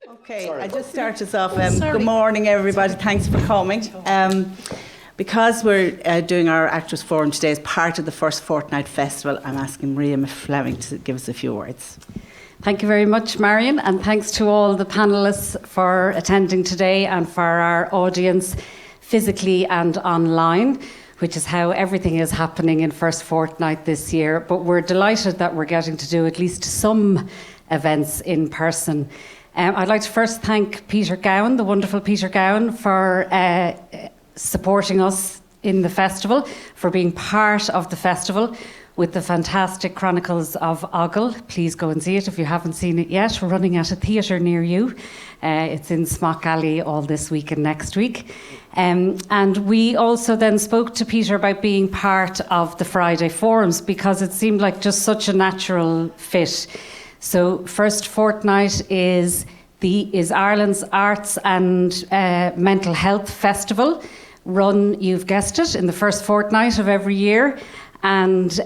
Okay, Sorry. I just start us off. Good morning, everybody. Thanks for coming. Because we're doing our Actors Forum today as part of the first Fortnight Festival, I'm asking Niamh Fleming to give us a few words. Thank you very much, Marion, and thanks to all the panellists for attending today and for our audience physically and online, which is how everything is happening in First Fortnight this year. But we're delighted that we're getting to do at least some events in person. I'd like to first thank Peter Gowan, the wonderful Peter Gowan, for supporting us in the festival, for being part of the festival with the fantastic Chronicles of Ogle. Please go and see it if you haven't seen it yet. We're running at a theatre near you. It's in Smock Alley all this week and next week. And we also then spoke to Peter about being part of the Friday forums because it seemed like just such a natural fit. So First Fortnight is Ireland's Arts and Mental Health Festival, run, you've guessed it, in the first fortnight of every year. And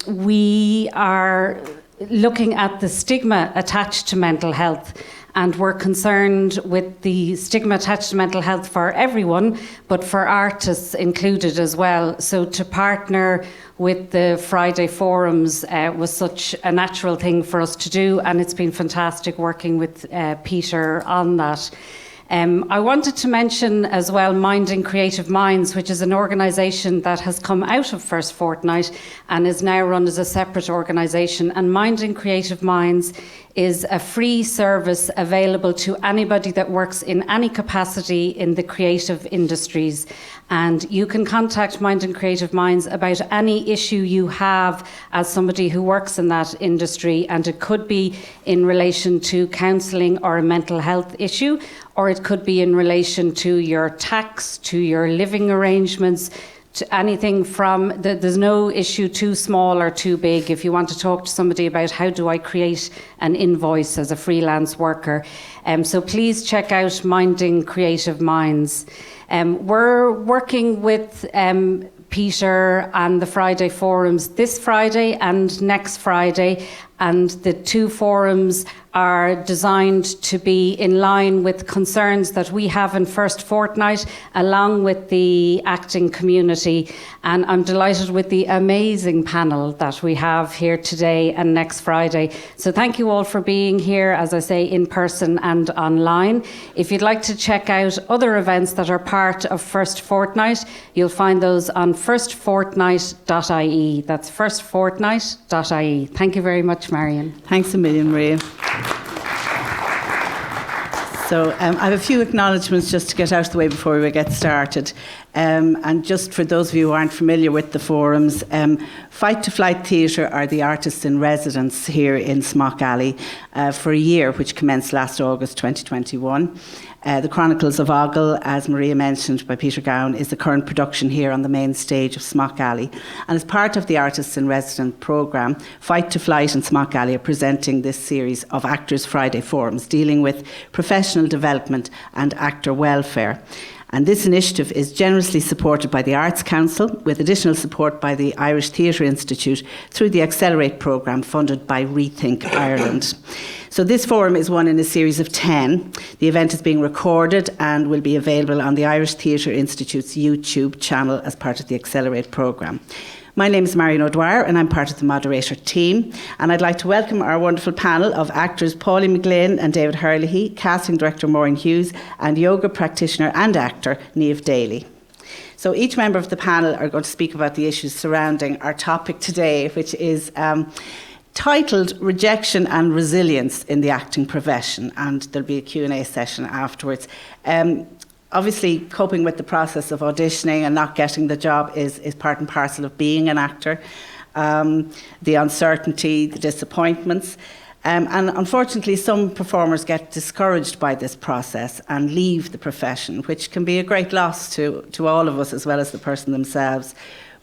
we are looking at the stigma attached to mental health. And we're concerned with the stigma attached to mental health for everyone, but for artists included as well. So to partner with the Friday forums was such a natural thing for us to do, and it's been fantastic working with Peter on that. I wanted to mention as well Minding Creative Minds, which is an organisation that has come out of First Fortnight and is now run as a separate organisation. And Minding Creative Minds is a free service available to anybody that works in any capacity in the creative industries. And you can contact Minding Creative Minds about any issue you have as somebody who works in that industry. And it could be in relation to counselling or a mental health issue, or it could be in relation to your tax, to your living arrangements, to anything from, there's no issue too small or too big. If you want to talk to somebody about how do I create an invoice as a freelance worker. So please check out Minding Creative Minds. We're working with Peter and the Friday forums this Friday and next Friday, and the two forums are designed to be in line with concerns that we have in First Fortnight, along with the acting community. And I'm delighted with the amazing panel that we have here today and next Friday. So thank you all for being here, as I say, in person and online. If you'd like to check out other events that are part of First Fortnight, you'll find those on firstfortnight.ie. That's firstfortnight.ie. Thank you very much, Marion. Thanks a million, Maria. So I have a few acknowledgements just to get out of the way before we get started. And just for those of you who aren't familiar with the forums, Fight2Flight Theatre are the artists in residence here in Smock Alley for a year, which commenced last August 2021. The Chronicles of Ogle, as Maria mentioned by Peter Gowan, is the current production here on the main stage of Smock Alley. And as part of the Artists in Residence programme, Fight2Flight and Smock Alley are presenting this series of Actors Friday forums dealing with professional development and actor welfare. And this initiative is generously supported by the Arts Council, with additional support by the Irish Theatre Institute through the Accelerate programme funded by Rethink Ireland. So this forum is one in a series of 10. The event is being recorded and will be available on the Irish Theatre Institute's YouTube channel as part of the Accelerate programme. My name is Marion O'Dwyer and I'm part of the moderator team. And I'd like to welcome our wonderful panel of actors Pauline McLynn and David Herlihy, casting director Maureen Hughes, and yoga practitioner and actor Niamh Daly. So each member of the panel are going to speak about the issues surrounding our topic today, which is titled Rejection and Resilience in the Acting Profession. And there'll be a Q&A session afterwards. Obviously, coping with the process of auditioning and not getting the job is part and parcel of being an actor. The uncertainty, the disappointments. And unfortunately, some performers get discouraged by this process and leave the profession, which can be a great loss to all of us as well as the person themselves.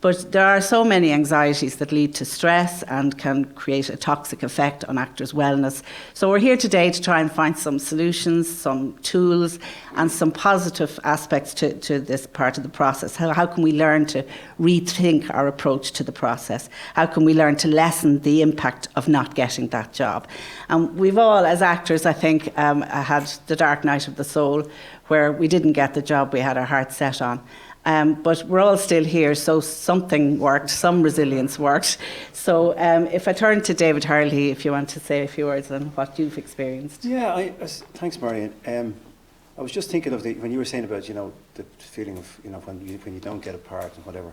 But there are so many anxieties that lead to stress and can create a toxic effect on actors' wellness. So we're here today to try and find some solutions, some tools, and some positive aspects to this part of the process. How can we learn to rethink our approach to the process? How can we learn to lessen the impact of not getting that job? And we've all, as actors, I think, had the dark night of the soul where we didn't get the job we had our heart set on. But we're all still here, so something worked, some resilience worked. So if I turn to David Herlihy, if you want to say a few words on what you've experienced. Yeah, thanks, Marion. I was just thinking of when you were saying about, the feeling of, when you don't get a part and whatever.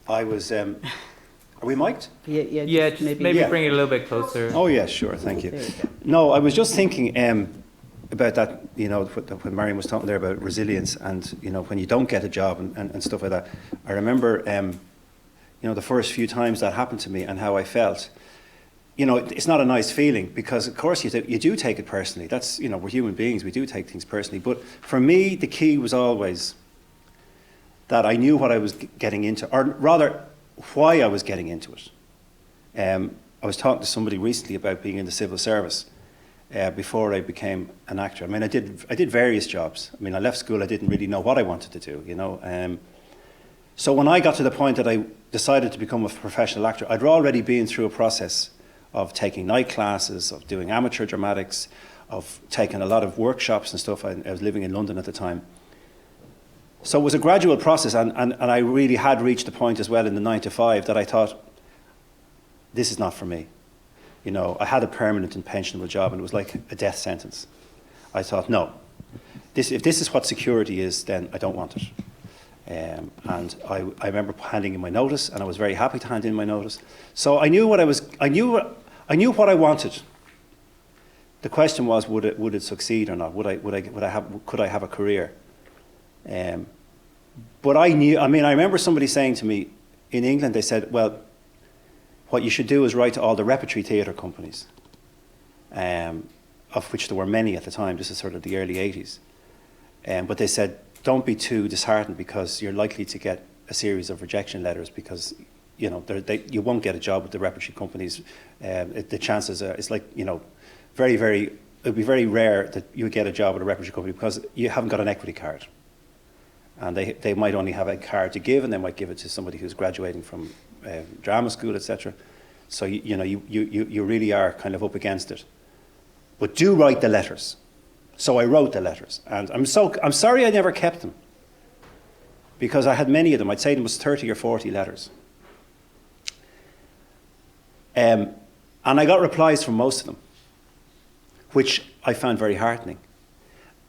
I was, are we mic'd? Yeah, just maybe bring it a little bit closer. Oh yeah, sure, thank you. No, I was just thinking about that, when Marion was talking there about resilience and, when you don't get a job and stuff like that. I remember, the first few times that happened to me and how I felt. It's not a nice feeling because, of course, you do take it personally. That's, we're human beings, we do take things personally. But for me, the key was always that I knew what I was getting into, or rather, why I was getting into it. I was talking to somebody recently about being in the civil service before I became an actor. I mean, I did various jobs. I mean, I left school, I didn't really know what I wanted to do, So when I got to the point that I decided to become a professional actor, I'd already been through a process of taking night classes, of doing amateur dramatics, of taking a lot of workshops and stuff. I was living in London at the time. So it was a gradual process, and I really had reached the point as well in the 9 to 5 that I thought, this is not for me. I had a permanent and pensionable job, and it was like a death sentence. I thought, no, if this is what security is, then I don't want it. And I remember handing in my notice, and I was very happy to hand in my notice. So I knew what I knew what I wanted. The question was, would it succeed or not? Could I have a career? But I knew. I mean, I remember somebody saying to me in England. They said, "Well, what you should do is write to all the repertory theatre companies, of which there were many at the time. This is sort of the early '80s." But they said, don't be too disheartened because you're likely to get a series of rejection letters because, you won't get a job with the repertory companies. The chances are, it's like, very, very, it would be very rare that you would get a job with a repertory company because you haven't got an equity card. And they might only have a card to give, and they might give it to somebody who's graduating from drama school, etc. So, you really are kind of up against it. But do write the letters. So I wrote the letters, and I'm sorry I never kept them, because I had many of them. I'd say there was 30 or 40 letters, and I got replies from most of them, which I found very heartening.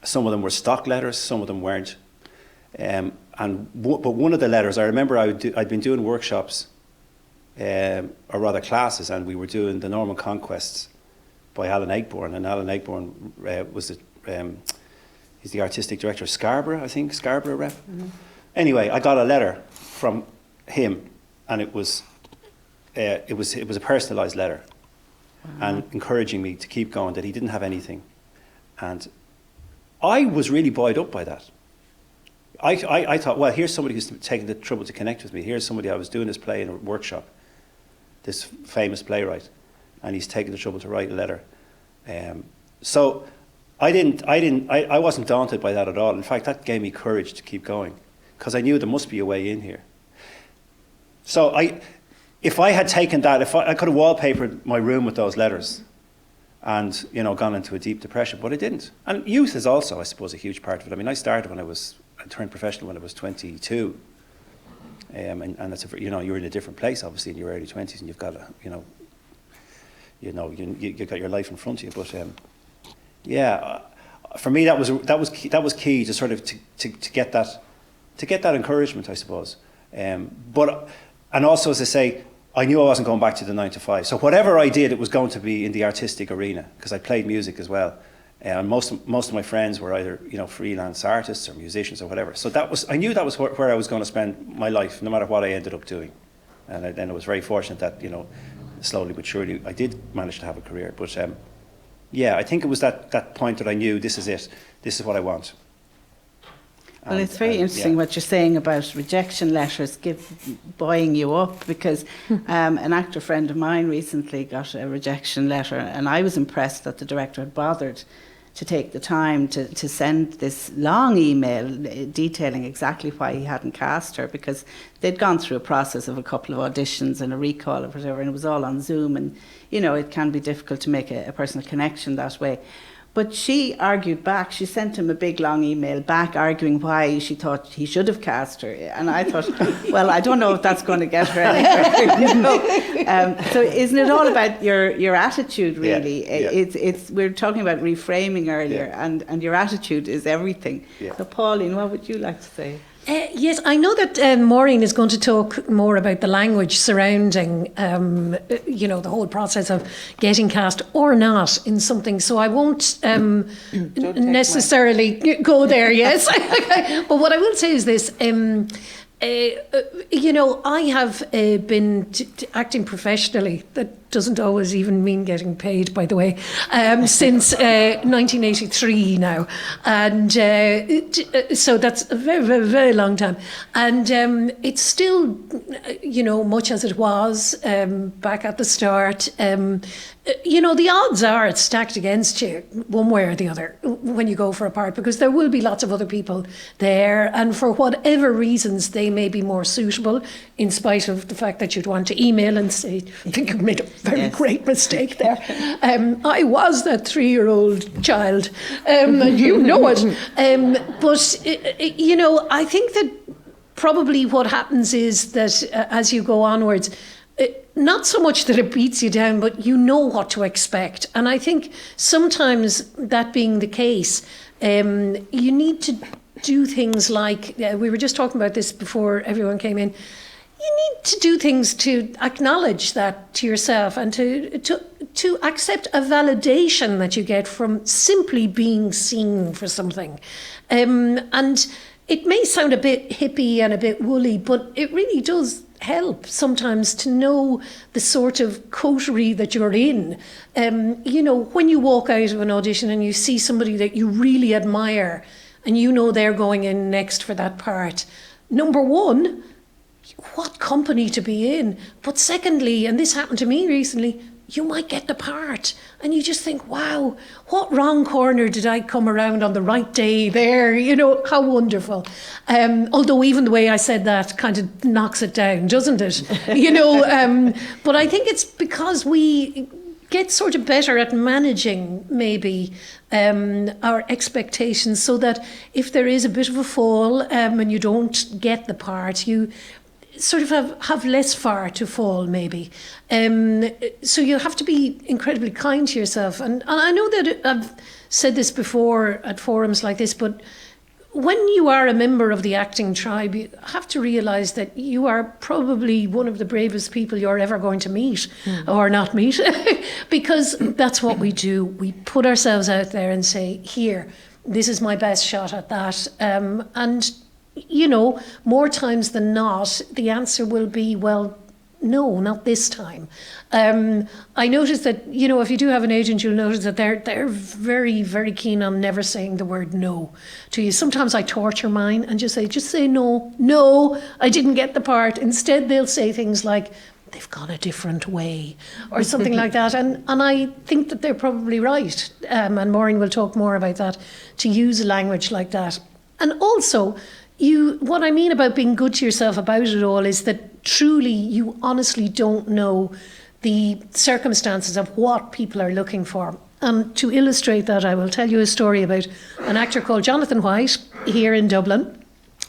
Some of them were stock letters, some of them weren't. But one of the letters, I remember I'd been doing workshops, or rather classes, and we were doing The Norman Conquests by Alan Ayckbourn, and Alan Ayckbourn was he's the artistic director of Scarborough, I think, Scarborough rep. Mm-hmm. Anyway, I got a letter from him, and it was a personalised letter, and encouraging me to keep going, that he didn't have anything. And I was really buoyed up by that. I thought, well, here's somebody who's taken the trouble to connect with me. Here's somebody, I was doing this play in a workshop, this famous playwright, and he's taken the trouble to write a letter. So I wasn't daunted by that at all. In fact, that gave me courage to keep going, because I knew there must be a way in here. So if I had taken that, I could have wallpapered my room with those letters and, gone into a deep depression, but I didn't. And youth is also, I suppose, a huge part of it. I mean, I turned professional when I was 22. And that's you're in a different place, obviously, in your early 20s, and you've got you got your life in front of you. But for me, that was key to sort of to get that encouragement, I suppose. And also, as I say, I knew I wasn't going back to the 9 to 5. So whatever I did, it was going to be in the artistic arena, because I played music as well. And most of my friends were either freelance artists or musicians or whatever. So I knew that was where I was going to spend my life, no matter what I ended up doing. And then I was very fortunate that slowly but surely I did manage to have a career. But I think it was that point that I knew, this is it. This is what I want. Well, it's very interesting what you're saying about rejection letters buoying you up, because an actor friend of mine recently got a rejection letter, and I was impressed that the director had bothered to take the time to send this long email detailing exactly why he hadn't cast her, because they'd gone through a process of a couple of auditions and a recall or whatever, and it was all on Zoom, and it can be difficult to make a personal connection that way. But she argued back. She sent him a big long email back arguing why she thought he should have cast her. And I thought, well, I don't know if that's going to get her anywhere. So isn't it all about your attitude, really? Yeah. We're talking about reframing earlier, and your attitude is everything. Yeah. So Pauline, what would you like to say? Yes, I know that Maureen is going to talk more about the language surrounding, the whole process of getting cast or not in something. So I won't necessarily go there, yes. But what I will say is this. I have been acting professionally. That doesn't always even mean getting paid, by the way, since 1983 now. And so that's a very, very, very long time. And it's still, much as it was back at the start. The odds are it's stacked against you one way or the other when you go for a part, because there will be lots of other people there, and for whatever reasons they may be more suitable, in spite of the fact that you'd want to email and say, I think you've made a very great mistake there. I was that 3-year-old child, and you know it. But I think that probably what happens is that as you go onwards, not so much that it beats you down, but you know what to expect. And I think sometimes, that being the case, you need to do things like, we were just talking about this before everyone came in, you need to do things to acknowledge that to yourself, and to accept a validation that you get from simply being seen for something. And it may sound a bit hippie and a bit woolly, but it really does help sometimes to know the sort of coterie that you're in. When you walk out of an audition and you see somebody that you really admire, and they're going in next for that part, number one, what company to be in. But secondly, and this happened to me recently, you might get the part and you just think, wow, what wrong corner did I come around on the right day there? How wonderful. Although even the way I said that kind of knocks it down, doesn't it? But I think it's because we get sort of better at managing maybe our expectations, so that if there is a bit of a fall and you don't get the part, you sort of have less far to fall, maybe. So you have to be incredibly kind to yourself. And I know that I've said this before at forums like this, but when you are a member of the acting tribe, you have to realise that you are probably one of the bravest people you're ever going to meet, or not meet, because that's what we do. We put ourselves out there and say, here, this is my best shot at that. And more times than not, the answer will be, well, no, not this time. I noticed that, if you do have an agent, you'll notice that they're very, very keen on never saying the word no to you. Sometimes I torture mine and just say no, I didn't get the part. Instead, they'll say things like, they've gone a different way, or something like that. And I think that they're probably right. And Maureen will talk more about that, to use language like that. And also, what I mean about being good to yourself about it all is that truly you honestly don't know the circumstances of what people are looking for. And to illustrate that, I will tell you a story about an actor called Jonathan White here in Dublin.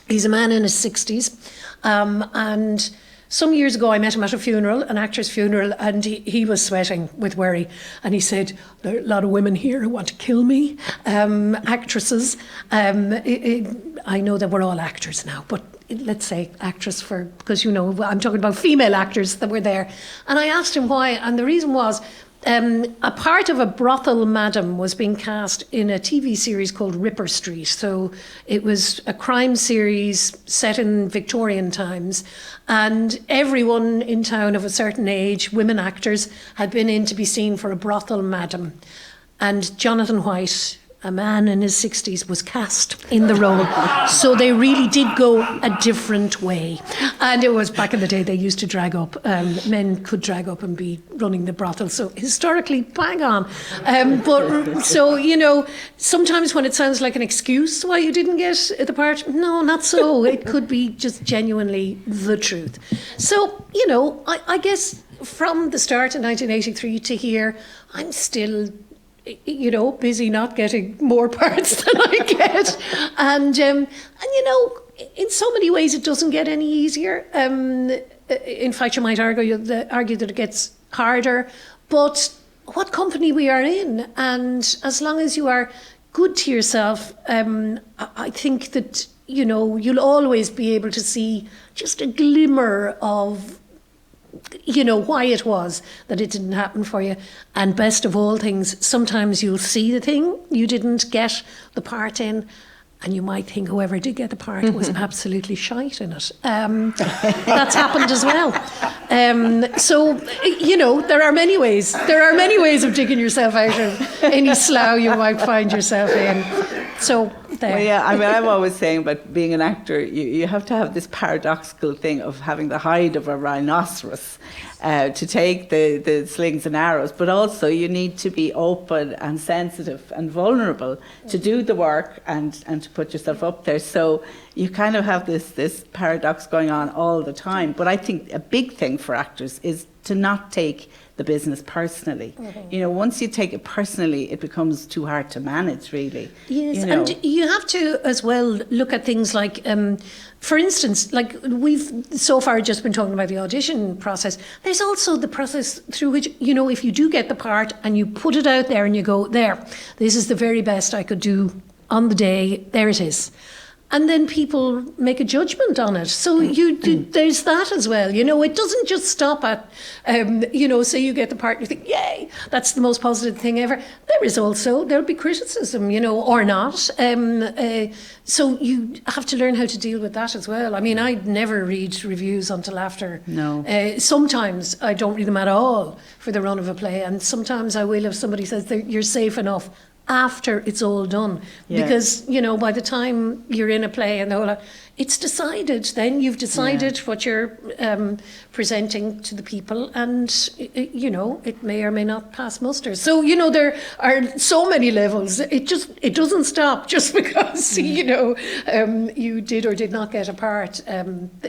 He's a man in his 60s. And some years ago, I met him at a funeral, an actor's funeral, and he was sweating with worry. And he said, there are a lot of women here who want to kill me, actresses. I know that we're all actors now, but let's say actress because I'm talking about female actors that were there. And I asked him why, and the reason was, a part of a brothel madam was being cast in a TV series called Ripper Street. So it was a crime series set in Victorian times, and everyone in town of a certain age, women actors, had been in to be seen for a brothel madam. And Jonathan White a man in his 60s was cast in the role. So they really did go a different way. And it was back in the day they used to drag up, men could drag up and be running the brothel. So historically, bang on. But so, you know, sometimes when it sounds like an excuse why you didn't get the part, no, not so. It could be just genuinely the truth. So, you know, I guess from the start in 1983 to here, I'm still, you know, busy not getting more parts than I get. And you know, in so many ways it doesn't get any easier. In fact, you might argue that it gets harder. But what company we are in, and as long as you are good to yourself, I think that, you know, you'll always be able to see just a glimmer of, you know, why it was that it didn't happen for you. And best of all things, sometimes you'll see the thing you didn't get the part in, and you might think whoever did get the part was absolutely shite in it. That's happened as well. So, you know, there are many ways of digging yourself out of any slough you might find yourself in. So there. Well, yeah, I mean, I'm always saying about being an actor, you have to have this paradoxical thing of having the hide of a rhinoceros to take the slings and arrows, but also you need to be open and sensitive and vulnerable to do the work and to put yourself up there. So you kind of have this paradox going on all the time. But I think a big thing for actors is to not take the business personally. Mm-hmm. You know, once you take it personally, it becomes too hard to manage, really. Yes, you know. And you have to as well look at things like, for instance, like we've so far just been talking about the audition process. There's also the process through which, you know, if you do get the part and you put it out there and you go, there, this is the very best I could do on the day, there it is. And then people make a judgment on it. So there's that as well. You know, it doesn't just stop at, you know, say you get the part and you think, yay, that's the most positive thing ever. There'll be criticism, you know, or not. So you have to learn how to deal with that as well. I mean, I'd never read reviews until after. No. Sometimes I don't read them at all for the run of a play. And sometimes I will if somebody says that you're safe enough after it's all done. Yeah. Because, you know, by the time you're in a play and the whole lot, it's decided then. You've decided what you're presenting to the people, and, you know, it may or may not pass muster. So, you know, there are so many levels. It doesn't stop just because, you know, you did or did not get a part.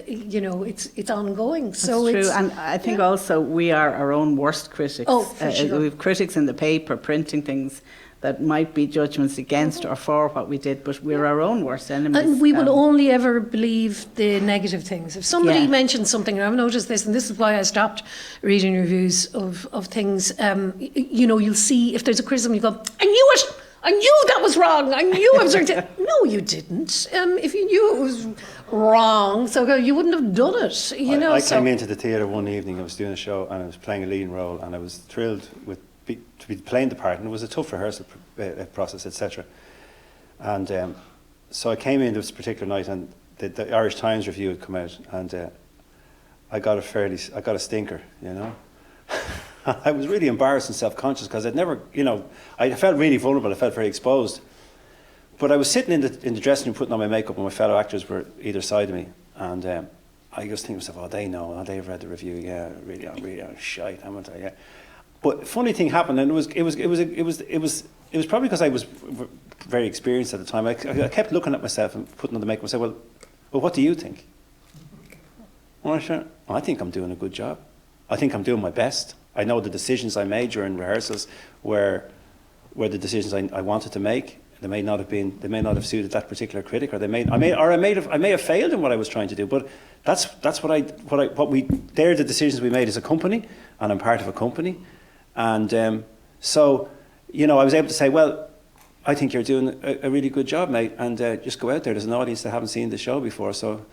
You know, it's ongoing. So That's true. It's, and I think also we are our own worst critics. Oh, for sure. We have critics in the paper printing things that might be judgments against or for what we did, but we're our own worst enemies. And we will only ever believe the negative things. If somebody mentions something, and I've noticed this, and this is why I stopped reading reviews of things, you know, you'll see if there's a criticism, you go, I knew it! I knew that was wrong! I knew I was wrong! No, you didn't. If you knew it was wrong, so you wouldn't have done it. You know. I came into the theatre one evening, I was doing a show, and I was playing a leading role, and I was thrilled to be playing the part, and it was a tough rehearsal process, etc. And so I came in this particular night, and the Irish Times review had come out, and I got a stinker, you know. I was really embarrassed and self-conscious because I'd never, you know, I felt really vulnerable. I felt very exposed. But I was sitting in the dressing room putting on my makeup, and my fellow actors were either side of me, and I just think to myself, oh, they know, oh, they've read the review, yeah, really, I'm shite, haven't I? Yeah. But funny thing happened, and it was probably because I was very experienced at the time. I kept looking at myself and putting on the makeup and saying, well, what do you think? Well, I think I'm doing a good job. I think I'm doing my best. I know the decisions I made during rehearsals were the decisions I wanted to make. They may not have suited that particular critic, or I may have failed in what I was trying to do. But that's they're the decisions we made as a company, and I'm part of a company. And so, you know, I was able to say, well, I think you're doing a really good job, mate, and just go out there. There's an audience that haven't seen the show before, so,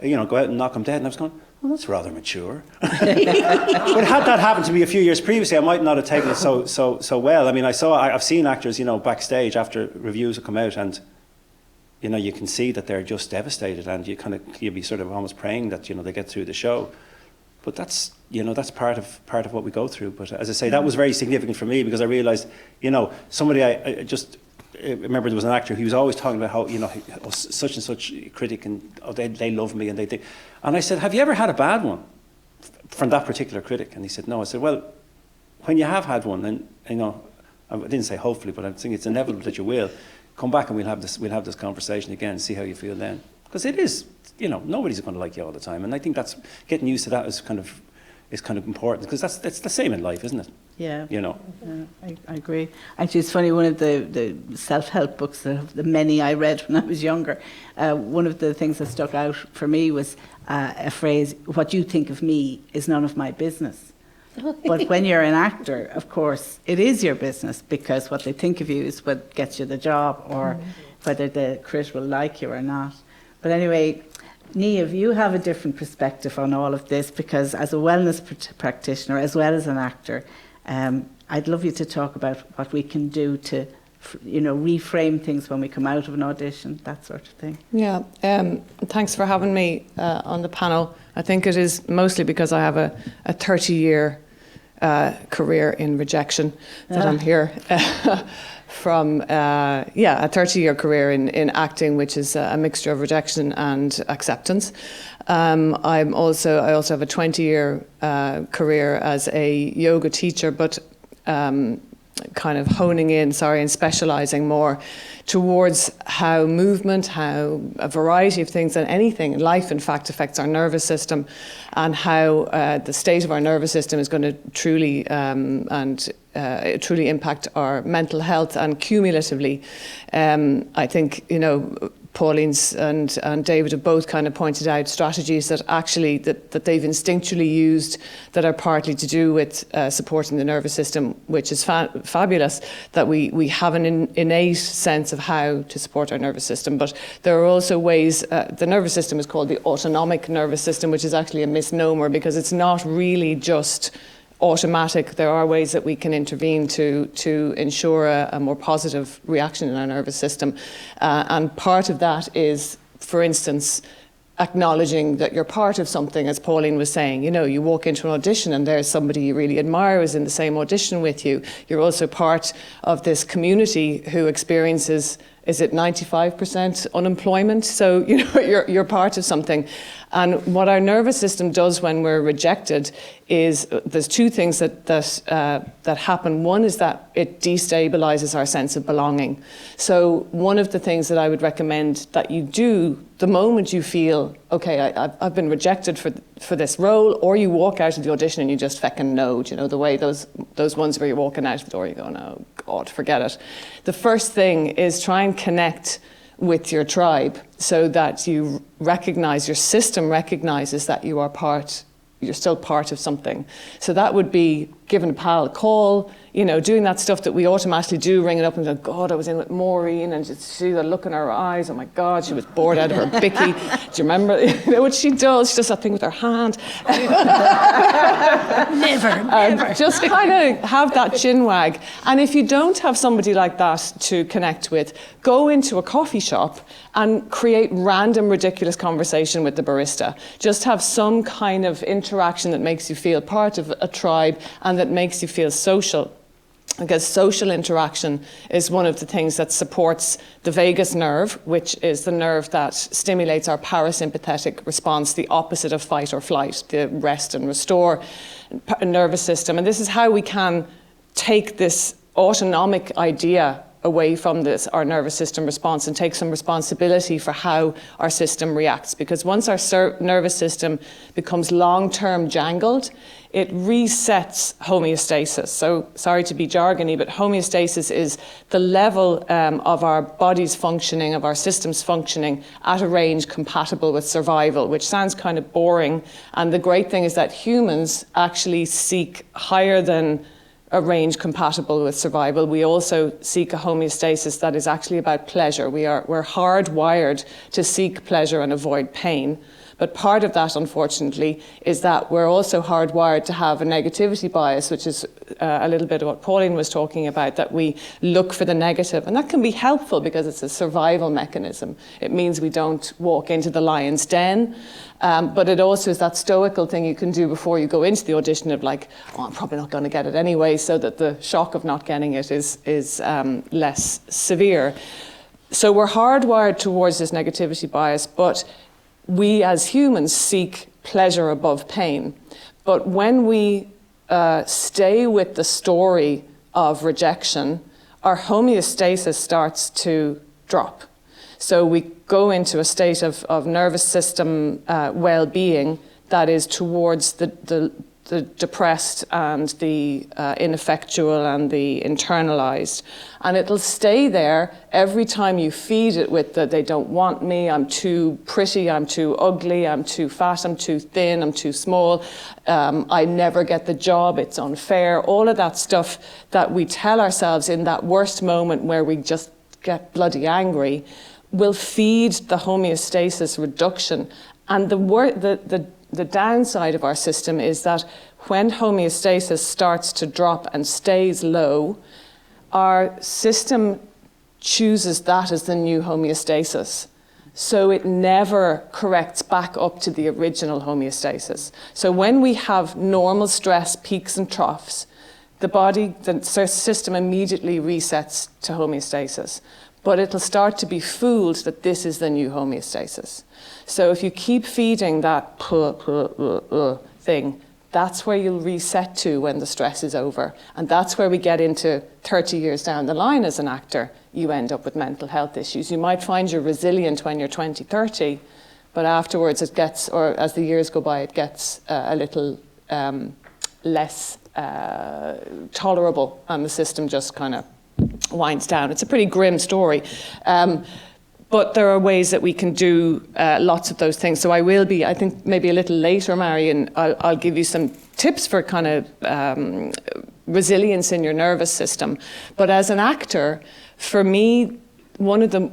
you know, go out and knock them dead. And I was going, well, that's rather mature. But had that happened to me a few years previously, I might not have taken it so well. I mean, I've seen actors, you know, backstage after reviews have come out, and, you know, you can see that they're just devastated, and you'd be sort of almost praying that, you know, they get through the show. But that's part of what we go through. But as I say, that was very significant for me, because I realised, you know, somebody I just I remember there was an actor, he was always talking about how, such and such critic, and they love me, and they think. And I said, have you ever had a bad one from that particular critic? And he said, no. I said, well, when you have had one, then, I didn't say hopefully, but I think it's inevitable that you will, come back and we'll have this conversation again and see how you feel then. Because it is, nobody's going to like you all the time. And I think that's, getting used to that is kind of important, because that's the same in life, isn't it? Yeah. I agree. Actually, it's funny, one of the self-help books, the many I read when I was younger, one of the things that stuck out for me was a phrase, what you think of me is none of my business. But when you're an actor, of course, it is your business, because what they think of you is what gets you the job, or whether the crit will like you or not. But anyway, Niamh, you have a different perspective on all of this, because as a wellness practitioner, as well as an actor, I'd love you to talk about what we can do to, reframe things when we come out of an audition, that sort of thing. Yeah, thanks for having me on the panel. I think it is mostly because I have a 30-year career in rejection that I'm here from. A 30-year career in acting, which is a mixture of rejection and acceptance. I also have a 20-year career as a yoga teacher, but kind of honing in, and specialising more towards how movement, how a variety of things, and anything in life, in fact, affects our nervous system, and how the state of our nervous system is going to truly impact our mental health, and cumulatively. I think, Pauline's and David have both kind of pointed out strategies that actually that they've instinctually used that are partly to do with supporting the nervous system, which is fabulous, that we have an innate sense of how to support our nervous system. But there are also ways, the nervous system is called the autonomic nervous system, which is actually a misnomer, because it's not really just automatic. There are ways that we can intervene to ensure a more positive reaction in our nervous system. And part of that is, for instance, acknowledging that you're part of something, as Pauline was saying. You walk into an audition and there's somebody you really admire who's in the same audition with you. You're also part of this community who experiences, is it 95% unemployment? So, you're part of something. And what our nervous system does when we're rejected is, there's two things that happen. One is that it destabilizes our sense of belonging. So one of the things that I would recommend that you do the moment you feel, okay, I've been rejected for this role, or you walk out of the audition and you just feckin' know, the way those ones where you're walking out of the door, you're going, oh God, forget it. The first thing is try and connect with your tribe, so that you recognize, your system recognizes that you're still part of something. So that would be giving a pal a call, doing that stuff that we automatically do, ringing up and going, God, I was in with Maureen, and just see the look in her eyes, oh my God, she was bored out of her bicky. Do you remember what she does? She does that thing with her hand. Never. Just kind of have that chin wag. And if you don't have somebody like that to connect with, go into a coffee shop and create random ridiculous conversation with the barista. Just have some kind of interaction that makes you feel part of a tribe and that makes you feel social. Because social interaction is one of the things that supports the vagus nerve, which is the nerve that stimulates our parasympathetic response, the opposite of fight or flight, the rest and restore nervous system. And this is how we can take this autonomic idea away from our nervous system response and take some responsibility for how our system reacts. Because once our nervous system becomes long-term jangled, it resets homeostasis. So, sorry to be jargony, but homeostasis is the level of our body's functioning, of our system's functioning at a range compatible with survival, which sounds kind of boring. And the great thing is that humans actually seek higher than a range compatible with survival. We also seek a homeostasis that is actually about pleasure. We're hardwired to seek pleasure and avoid pain. But part of that, unfortunately, is that we're also hardwired to have a negativity bias, which is a little bit of what Pauline was talking about, that we look for the negative. And that can be helpful because it's a survival mechanism. It means we don't walk into the lion's den. But it also is that stoical thing you can do before you go into the audition of like, oh, I'm probably not going to get it anyway, so that the shock of not getting it is less severe. So we're hardwired towards this negativity bias, but we as humans seek pleasure above pain. But when we stay with the story of rejection, our homeostasis starts to drop. So we go into a state of nervous system well-being that is towards the depressed and the ineffectual and the internalized. And it'll stay there every time you feed it with the, they don't want me, I'm too pretty, I'm too ugly, I'm too fat, I'm too thin, I'm too small, I never get the job, it's unfair. All of that stuff that we tell ourselves in that worst moment where we just get bloody angry will feed the homeostasis reduction. And the downside of our system is that when homeostasis starts to drop and stays low, our system chooses that as the new homeostasis. So it never corrects back up to the original homeostasis. So when we have normal stress peaks and troughs, the system immediately resets to homeostasis. But it'll start to be fooled that this is the new homeostasis. So if you keep feeding that thing, that's where you'll reset to when the stress is over. And that's where we get into 30 years down the line as an actor, you end up with mental health issues. You might find you're resilient when you're 20, 30, but afterwards it gets, or as the years go by, it gets a little less tolerable, and the system just kind of winds down. It's a pretty grim story. But there are ways that we can do lots of those things. So I will be, I think maybe a little later, Marion, I'll give you some tips for kind of resilience in your nervous system. But as an actor, for me, one of the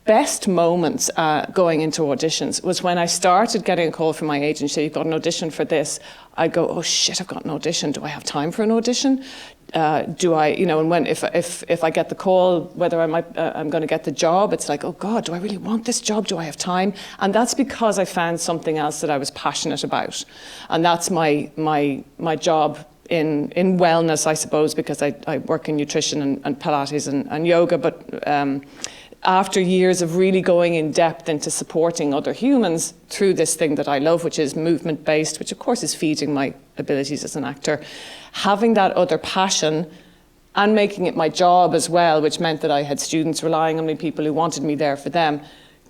best moments going into auditions was when I started getting a call from my agent, you've got an audition for this. I go, oh shit, I've got an audition. Do I have time for an audition? Do I, and when if I get the call, whether I'm going to get the job, it's like, oh God, do I really want this job? Do I have time? And that's because I found something else that I was passionate about, and that's my job in wellness, I suppose, because I work in nutrition and Pilates and yoga, but. After years of really going in depth into supporting other humans through this thing that I love, which is movement-based, which of course is feeding my abilities as an actor, having that other passion and making it my job as well, which meant that I had students relying on me, people who wanted me there for them,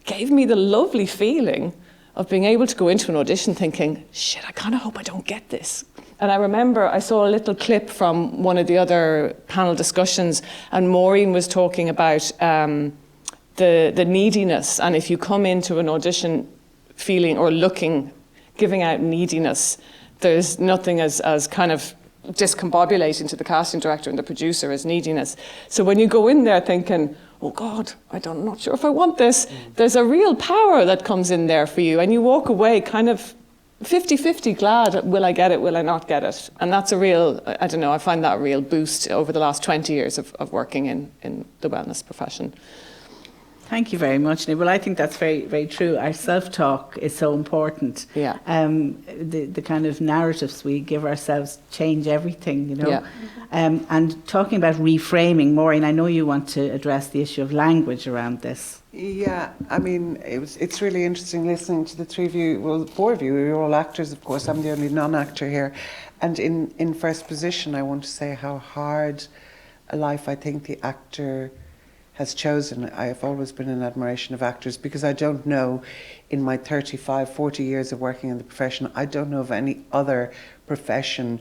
gave me the lovely feeling of being able to go into an audition thinking, shit, I kind of hope I don't get this. And I remember I saw a little clip from one of the other panel discussions, and Maureen was talking about the neediness, and if you come into an audition feeling or looking, giving out neediness, there's nothing as kind of discombobulating to the casting director and the producer as neediness. So when you go in there thinking, oh God, I'm not sure if I want this, there's a real power that comes in there for you, and you walk away kind of 50-50 glad, will I get it, will I not get it? And that's a real, I don't know, I find that a real boost over the last 20 years of working in the wellness profession. Thank you very much, Niamh. Well, I think that's very, very true. Our self-talk is so important. Yeah. The kind of narratives we give ourselves change everything, Yeah. And talking about reframing, Maureen, I know you want to address the issue of language around this. Yeah, I mean, it's really interesting listening to the three of you, well, four of you, you're all actors, of course, I'm the only non-actor here. And in first position, I want to say how hard a life I think the actor has chosen. I have always been in admiration of actors because I don't know, in my 35, 40 years of working in the profession, I don't know of any other profession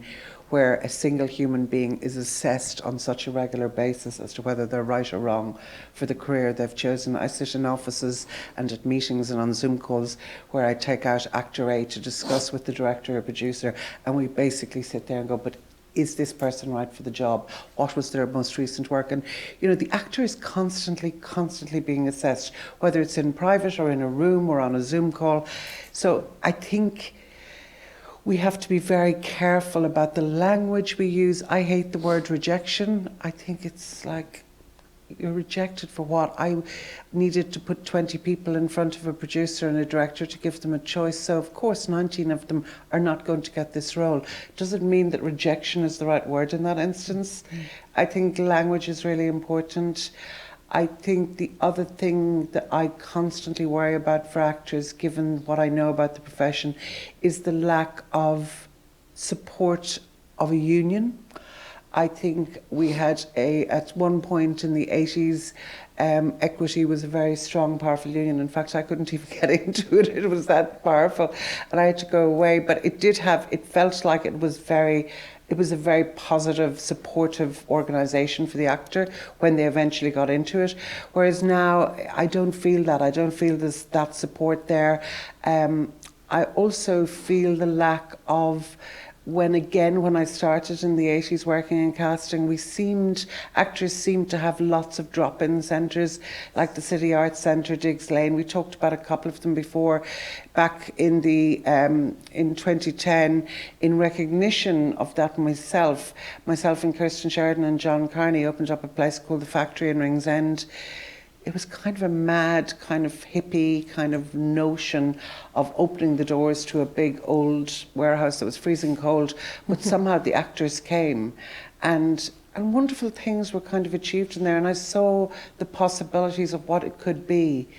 where a single human being is assessed on such a regular basis as to whether they're right or wrong for the career they've chosen. I sit in offices and at meetings and on Zoom calls where I take out actor A to discuss with the director or producer, and we basically sit there and go, but is this person right for the job? What was their most recent work? And, you know, the actor is constantly being assessed, whether it's in private or in a room or on a Zoom call. So I think we have to be very careful about the language we use. I hate the word rejection. I think it's like, you're rejected for what? I needed to put 20 people in front of a producer and a director to give them a choice. So, of course, 19 of them are not going to get this role. Does it mean that rejection is the right word in that instance? I think language is really important. I think the other thing that I constantly worry about for actors, given what I know about the profession, is the lack of support of a union. I think we had at one point in the 80s, Equity was a very strong, powerful union. In fact, I couldn't even get into it. It was that powerful. And I had to go away. But it felt like it was a very positive, supportive organisation for the actor when they eventually got into it. Whereas now, I don't feel that. I don't feel that support there. I also feel the lack of, when I started in the 80s working in casting, actors seemed to have lots of drop-in centres, like the City Arts Centre, Diggs Lane. We talked about a couple of them before. Back in in 2010, in recognition of that, myself and Kirsten Sheridan and John Carney opened up a place called The Factory in Ringsend. It was kind of a mad, kind of hippie kind of notion of opening the doors to a big old warehouse that was freezing cold, but somehow the actors came, and wonderful things were kind of achieved in there, and I saw the possibilities of what it could be.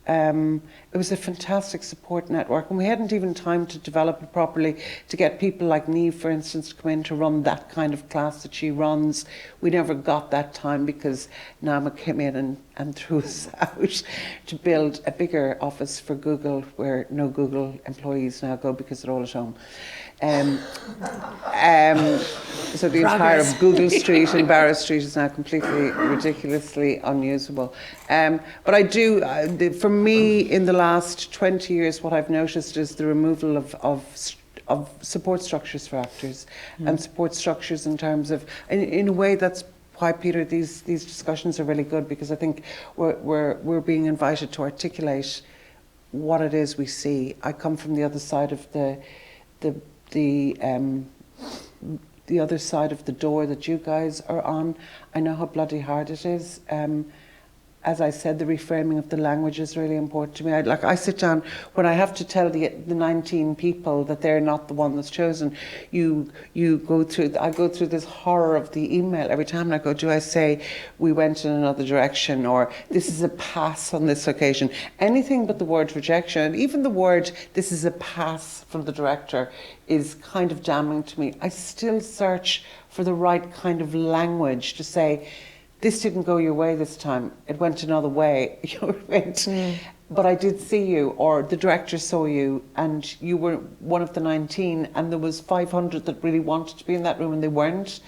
It was a fantastic support network, and we hadn't even time to develop it properly to get people like Niamh, for instance, to come in to run that kind of class that she runs. We never got that time because Niamh came in and threw us out to build a bigger office for Google, where no Google employees now go because they're all at home. So the entire of Google Street and Barrow Street is now completely ridiculously unusable. But I do, for me, in the last 20 years, what I've noticed is the removal of support structures for actors, and support structures in terms of, in a way that's why, Peter, these discussions are really good, because I think we're being invited to articulate what it is we see. I come from the other side of the other side of the door that you guys are on. I know how bloody hard it is. As I said, the reframing of the language is really important to me. I sit down, when I have to tell the 19 people that they're not the one that's chosen, I go through this horror of the email every time, and I go, do I say we went in another direction, or this is a pass on this occasion? Anything but the word rejection, and even the word this is a pass from the director, is kind of damning to me. I still search for the right kind of language to say, this didn't go your way this time, it went another way. But I did see you, or the director saw you, and you were one of the 19, and there was 500 that really wanted to be in that room and they weren't.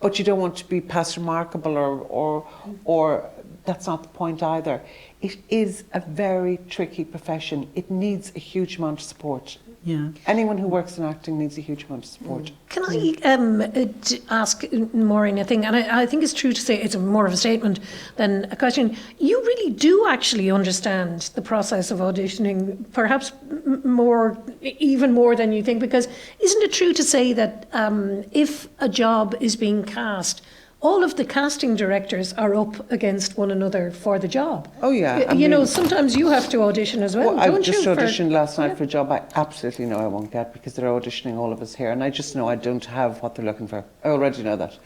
But you don't want to be past remarkable, or that's not the point either. It is a very tricky profession. It needs a huge amount of support. Yeah. Anyone who works in acting needs a huge amount of support. Can I ask Maureen a thing? And I think it's true to say it's more of a statement than a question. You really do actually understand the process of auditioning, perhaps even more than you think, because isn't it true to say that if a job is being cast, all of the casting directors are up against one another for the job? Oh yeah. You know, sometimes you have to audition as well, I don't just you? auditioned last night for a job I absolutely know I won't get, because they're auditioning all of us here, and I just know I don't have what they're looking for. I already know that.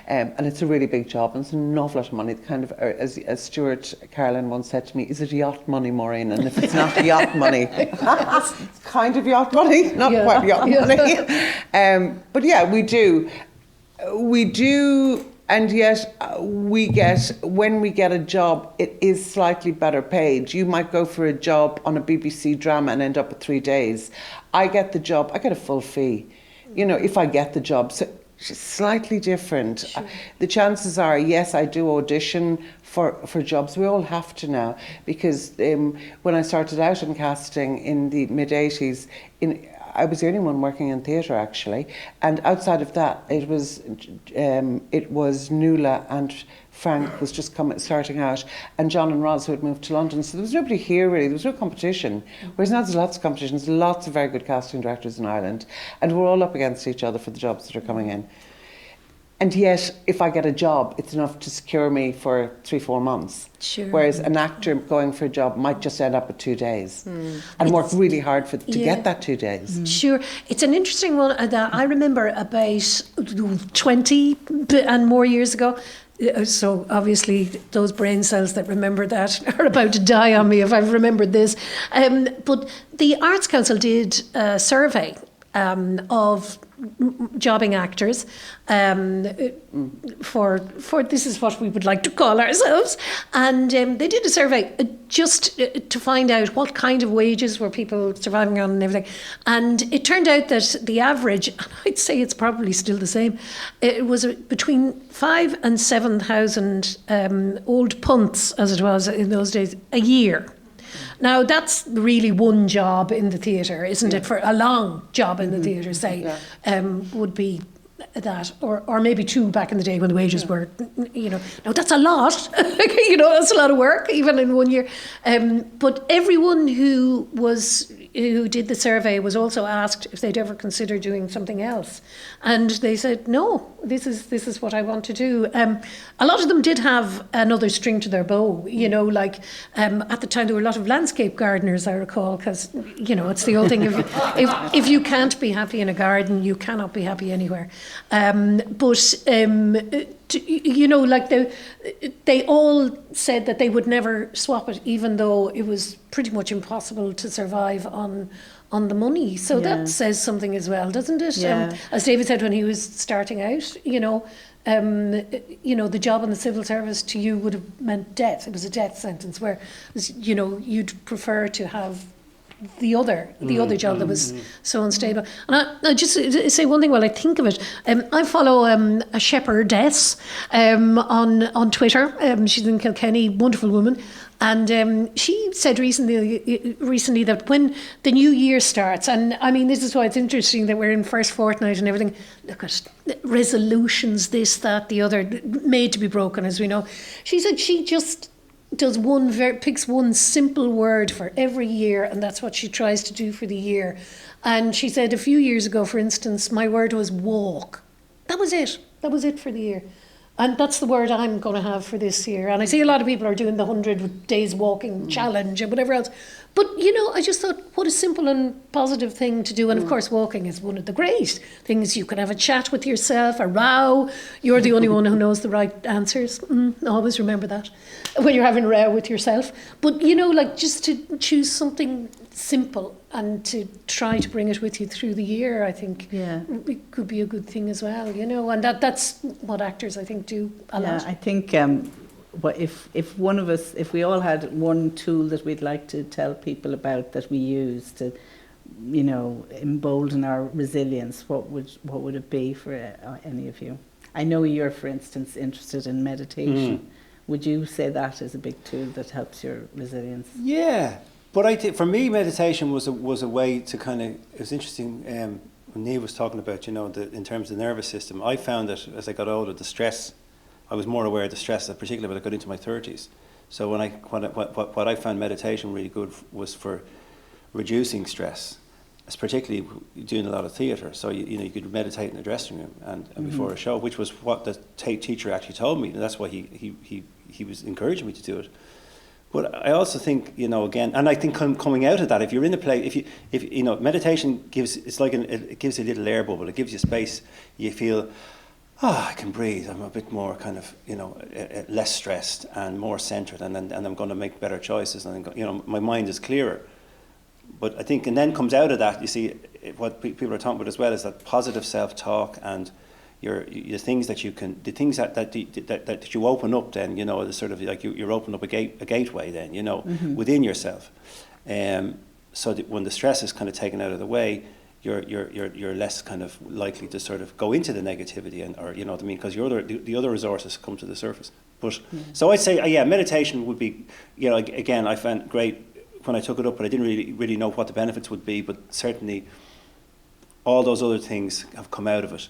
And it's a really big job, and it's an awful lot of money. Kind of, as Stuart Carlin once said to me, is it yacht money, Maureen? And if it's not yacht money, it's kind of yacht money, not quite yacht money. But yeah, we do. And yet, when we get a job, it is slightly better paid. You might go for a job on a BBC drama and end up with 3 days. I get the job, I get a full fee, if I get the job. So it's slightly different. Sure. The chances are, yes, I do audition for jobs. We all have to now, because when I started out in casting in the mid-80s, I was the only one working in theatre actually, and outside of that, it was Nuala and Frank was just starting out, and John and Roz who had moved to London. So there was nobody here really. There was no competition. Whereas now there's lots of competitions, lots of very good casting directors in Ireland, and we're all up against each other for the jobs that are coming in. And yet, if I get a job, it's enough to secure me for 3-4 months. Sure. Whereas an actor going for a job might just end up with 2 days and work really hard to get that 2 days. Sure. It's an interesting one that I remember about 20 and more years ago. So obviously those brain cells that remember that are about to die on me if I've remembered this. But the Arts Council did a survey of jobbing actors for this is what we would like to call ourselves, and they did a survey just to find out what kind of wages were people surviving on and everything, and it turned out that the average, and I'd say it's probably still the same, it was between 5,000 and 7,000 old punts, as it was in those days, a year. Now, that's really one job in the theatre, isn't it? For a long job in the theatre, say, would be that, or maybe 2 back in the day when the wages were, Now, that's a lot, that's a lot of work, even in 1 year. But everyone who did the survey was also asked if they'd ever consider doing something else. And they said, no, this is what I want to do. A lot of them did have another string to their bow, at the time there were a lot of landscape gardeners, I recall, because, it's the old thing, if you can't be happy in a garden, you cannot be happy anywhere. They all said that they would never swap it, even though it was pretty much impossible to survive on the money. So that says something as well, doesn't it? Yeah. As David said when he was starting out, the job in the civil service to you would have meant death. It was a death sentence, where, you'd prefer to have the other job that was so unstable. And I just say one thing while I think of it. I follow a shepherdess on Twitter. She's in Kilkenny, wonderful woman. And she said recently that when the new year starts, and I mean, this is why it's interesting that we're in first fortnight and everything, look at resolutions, this, that, the other, made to be broken, as we know. She said she just does picks one simple word for every year, and that's what she tries to do for the year. And she said a few years ago, for instance, my word was walk. That was it. That was it for the year. And that's the word I'm going to have for this year. And I see a lot of people are doing the 100 days walking challenge and whatever else. But, I just thought, what a simple and positive thing to do. And of course, walking is one of the great things. You can have a chat with yourself, a row. You're the only one who knows the right answers. Always remember that when you're having a row with yourself. But, just to choose something simple and to try to bring it with you through the year, I think it could be a good thing as well, and that's what actors, I think, do a lot. I think if one of us, if we all had one tool that we'd like to tell people about that we use to, embolden our resilience, what would it be for any of you? I know you're, for instance, interested in meditation. Would you say that is a big tool that helps your resilience? Yeah. But I think for me, meditation was a way to kind of. It was interesting when Niamh was talking about, in terms of the nervous system. I found that as I got older, the stress, I was more aware of the stress, particularly when I got into my 30s. So what I found meditation really good was for reducing stress, particularly doing a lot of theatre. So you could meditate in the dressing room and before a show, which was what the teacher actually told me, and that's why he was encouraging me to do it. But I also think, again, and I think coming out of that, if you're in the play, if meditation gives, it gives a little air bubble. It gives you space. You feel, I can breathe. I'm a bit more kind of, less stressed and more centered, and I'm going to make better choices. And my mind is clearer. But I think, and then comes out of that, you see, what people are talking about as well is that positive self-talk and your things that you can, the things that you open up then, the sort of like you're opening up a gateway then, within yourself. So that when the stress is kind of taken out of the way, you're less kind of likely to sort of go into the negativity or you know what I mean, because the other resources come to the surface. But so I'd say meditation would be, again, I found great when I took it up, but I didn't really know what the benefits would be, but certainly all those other things have come out of it.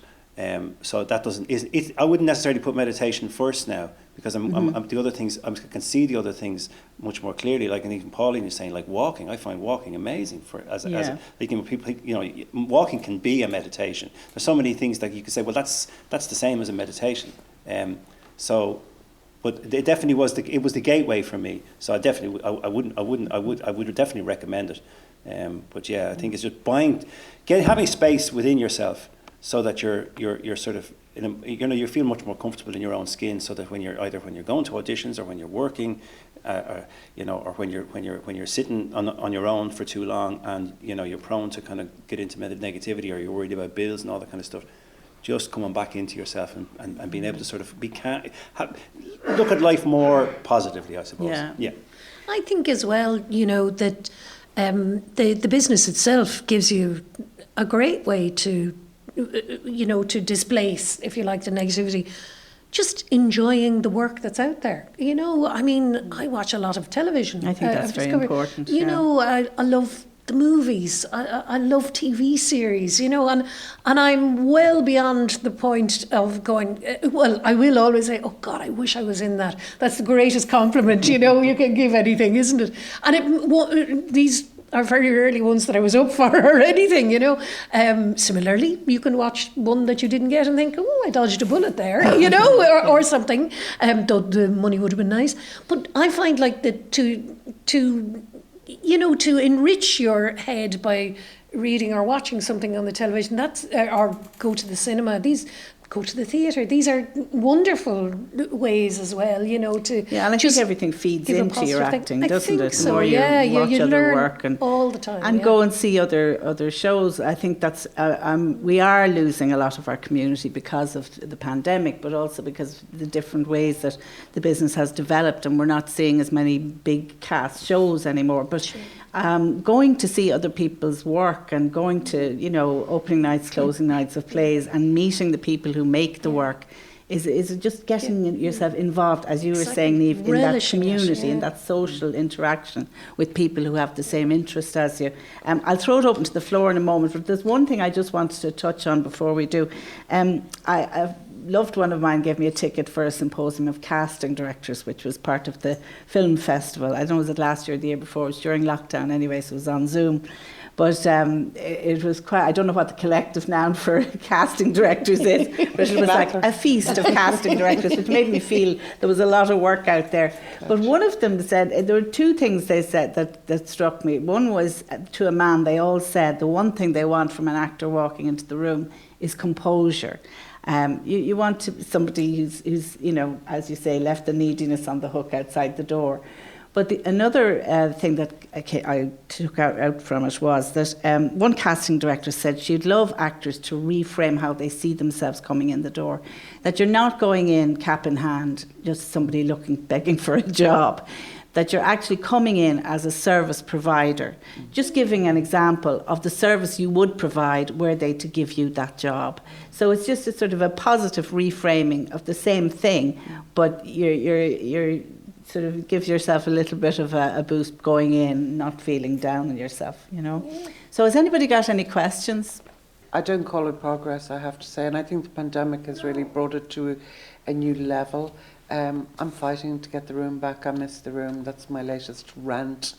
So that doesn't. I wouldn't necessarily put meditation first now, because I'm the other things. I can see the other things much more clearly. Like, and even Pauline is saying, like walking. I find walking amazing people. Walking can be a meditation. There's so many things that you could say. Well, that's the same as a meditation. But it definitely was the gateway for me. So I would definitely recommend it. But yeah, I think it's just having space within yourself, so that you're sort of you feel much more comfortable in your own skin, so that when you're going to auditions, or when you're working, or when you're sitting on your own for too long, and you're prone to kind of get into negativity, or you're worried about bills and all that kind of stuff. Just coming back into yourself and being able to sort of look at life more positively, I suppose. Yeah. I think as well, that the business itself gives you a great way to, to displace, if you like, the negativity. Just enjoying the work that's out there. I watch a lot of television. I think that's very important. I love the movies. I love TV series, and I'm well beyond the point of going, I will always say, oh God, I wish I was in that. That's the greatest compliment, you can give anything, isn't it? And these are very early ones that I was up for, or anything, Similarly, you can watch one that you didn't get and think, oh, I dodged a bullet there, or something, though the money would have been nice. But I find like that to enrich your head by reading or watching something on the television, or go to the cinema, go to the theatre. These are wonderful ways as well, to and I think everything feeds into your acting, doesn't it? So, more you watch you other learn work and all the time, and go and see other shows. I think that's we are losing a lot of our community because of the pandemic, but also because of the different ways that the business has developed, and we're not seeing as many big cast shows anymore. But going to see other people's work, and going to opening nights, closing nights of plays, and meeting the people who make the work is just getting yourself involved, as you were saying, Niamh, in that community, in that social interaction with people who have the same interest as you. I'll throw it open to the floor in a moment, but there's one thing I just wanted to touch on before we do. I've loved one of mine gave me a ticket for a symposium of casting directors, which was part of the film festival. I don't know, was it last year or the year before? It was during lockdown anyway, so it was on Zoom. But it was quite, I don't know what the collective noun for casting directors is, but it was like a feast of casting directors, which made me feel there was a lot of work out there. But one of them said, there were two things they said that struck me. One was, to a man, they all said the one thing they want from an actor walking into the room is composure. You want somebody who's as you say, left the neediness on the hook outside the door. But another thing that I took out from it was that one casting director said she'd love actors to reframe how they see themselves coming in the door. That you're not going in cap in hand, just somebody begging for a job. That you're actually coming in as a service provider. Just giving an example of the service you would provide were they to give you that job. So it's just a sort of a positive reframing of the same thing, but you're sort of gives yourself a little bit of a boost going in, not feeling down on yourself, So has anybody got any questions? I don't call it progress, I have to say, and I think the pandemic has really brought it to a new level. I'm fighting to get the room back. I miss the room. That's my latest rant.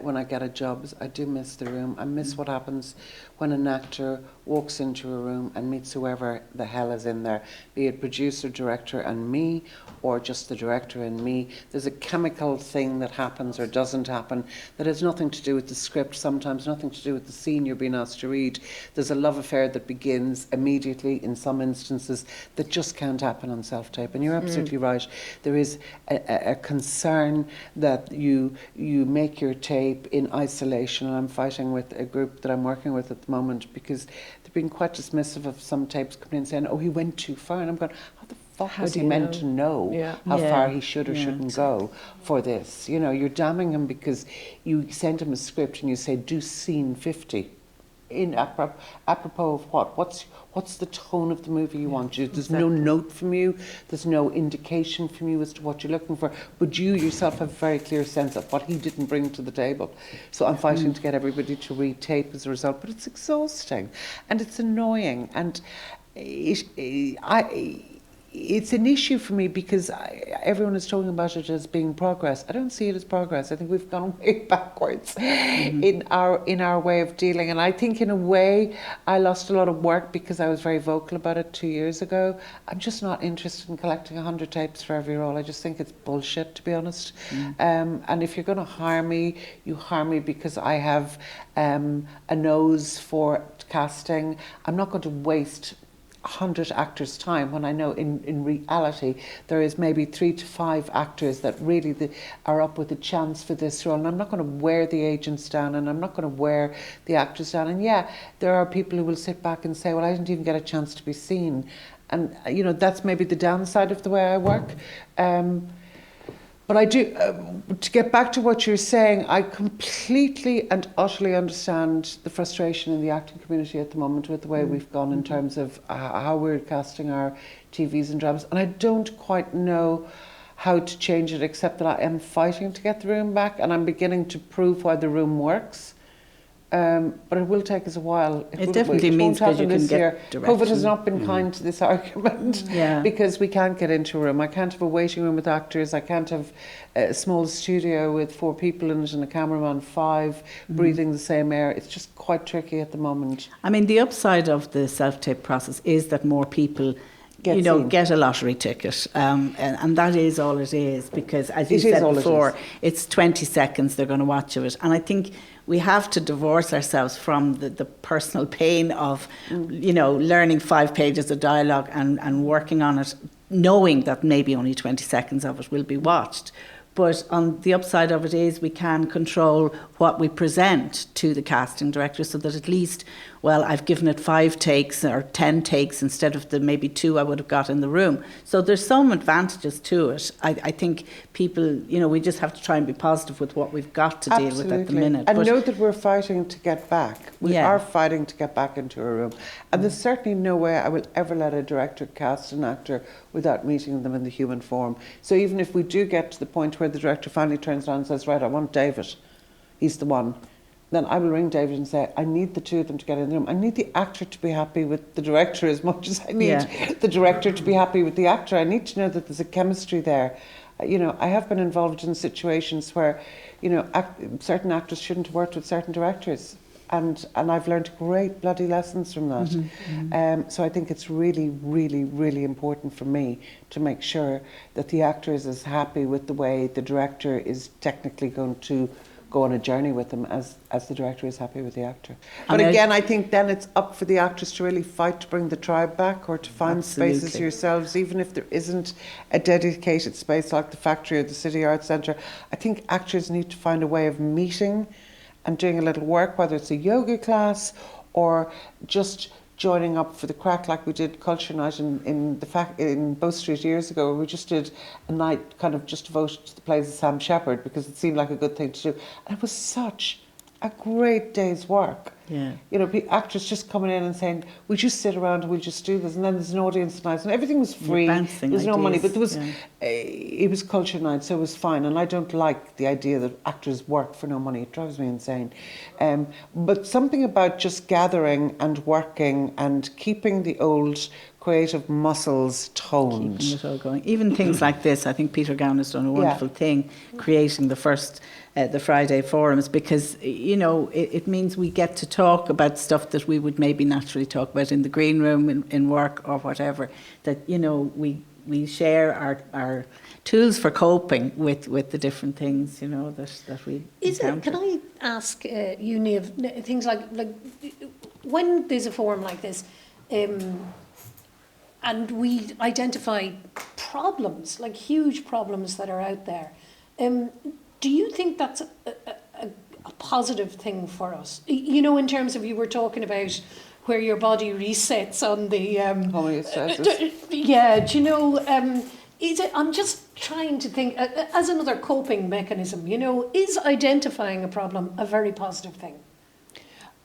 When I get a job, I do miss the room. I miss what happens when an actor walks into a room and meets whoever the hell is in there, be it producer, director and me, or just the director and me. There's a chemical thing that happens or doesn't happen that has nothing to do with the script, sometimes nothing to do with the scene you're being asked to read. There's a love affair that begins immediately in some instances that just can't happen on self-tape. And you're absolutely right. There is a concern that you make your tape in isolation, and I'm fighting with a group that I'm working with at the moment because they've been quite dismissive of some tapes coming in saying, oh, he went too far. And I'm going, how the fuck was he meant to know how far he should or shouldn't go for this? You're damning him because you send him a script and you say, do scene 50. apropos of what? What's the tone of the movie you want? There's no note from you. There's no indication from you as to what you're looking for. But you yourself have a very clear sense of what he didn't bring to the table. So I'm fighting to get everybody to read tape as a result. But it's exhausting and it's annoying, and it's an issue for me because everyone is talking about it as being progress. I don't see it as progress. I think we've gone way backwards in our way of dealing. And I think in a way I lost a lot of work because I was very vocal about it 2 years ago. I'm just not interested in collecting 100 tapes for every role. I just think it's bullshit, to be honest. And if you're going to hire me, you hire me because I have a nose for casting. I'm not going to waste 100 actors' time when I know in reality there is maybe 3 to 5 actors that really are up with a chance for this role, and I'm not going to wear the agents down and I'm not going to wear the actors down. And yeah, there are people who will sit back and say, well, I didn't even get a chance to be seen, and that's maybe the downside of the way I work. But I do, to get back to what you're saying, I completely and utterly understand the frustration in the acting community at the moment with the way we've gone in terms of how we're casting our TVs and dramas. And I don't quite know how to change it, except that I am fighting to get the room back, and I'm beginning to prove why the room works. But it will take us a while. It definitely means that you can get direction. COVID has not been kind to this argument because we can't get into a room. I can't have a waiting room with actors. I can't have a small studio with 4 people in it and a cameraman 5 breathing the same air. It's just quite tricky at the moment. I mean, the upside of the self-tape process is that more people get a lottery ticket, and that is all it is, because as you said before, it's 20 seconds they're going to watch of it. And I think we have to divorce ourselves from the personal pain of learning 5 pages of dialogue and working on it, knowing that maybe only 20 seconds of it will be watched. But on the upside of it is we can control what we present to the casting director, so that at least, well, I've given it 5 takes or 10 takes instead of the maybe 2 I would have got in the room. So there's some advantages to it. I think people, we just have to try and be positive with what we've got to deal with at the minute. And know that we're fighting to get back. We are fighting to get back into a room. And there's certainly no way I will ever let a director cast an actor without meeting them in the human form. So even if we do get to the point where the director finally turns around and says, right, I want David, he's the one, then I will ring David and say, I need the 2 of them to get in the room. I need the actor to be happy with the director as much as I need the director to be happy with the actor. I need to know that there's a chemistry there. I have been involved in situations where, certain actors shouldn't have worked with certain directors. And I've learned great bloody lessons from that. So I think it's really, really, really important for me to make sure that the actor is as happy with the way the director is technically going to go on a journey with them as the director is happy with the actor. But again, I think then it's up for the actors to really fight to bring the tribe back, or to find spaces yourselves, even if there isn't a dedicated space like the Factory or the City Arts Centre. I think actors need to find a way of meeting and doing a little work, whether it's a yoga class or just joining up for the crack, like we did Culture Night in Bow Street years ago. We just did a night kind of just devoted to the plays of Sam Shepard because it seemed like a good thing to do. And it was such a great day's work. Yeah. Actors just coming in and saying, we'll just sit around and we'll just do this. And then there's an audience night. And everything was free. There was no money. But there was, it was Culture Night, so it was fine. And I don't like the idea that actors work for no money. It drives me insane. But something about just gathering and working and keeping the old creative muscles toned. Keeping it all going. Even things like this, I think Peter Gowan has done a wonderful thing, creating the first the Friday forums, because it means we get to talk about stuff that we would maybe naturally talk about in the green room, in work or whatever, that we share our tools for coping with the different things that we encounter. Can I ask you, Niamh, things like when there's a forum like this, and we identify problems, like huge problems that are out there, do you think that's a positive thing for us? In terms of, you were talking about where your body resets on the... homeostasis. Is it, I'm just trying to think, as another coping mechanism, is identifying a problem a very positive thing?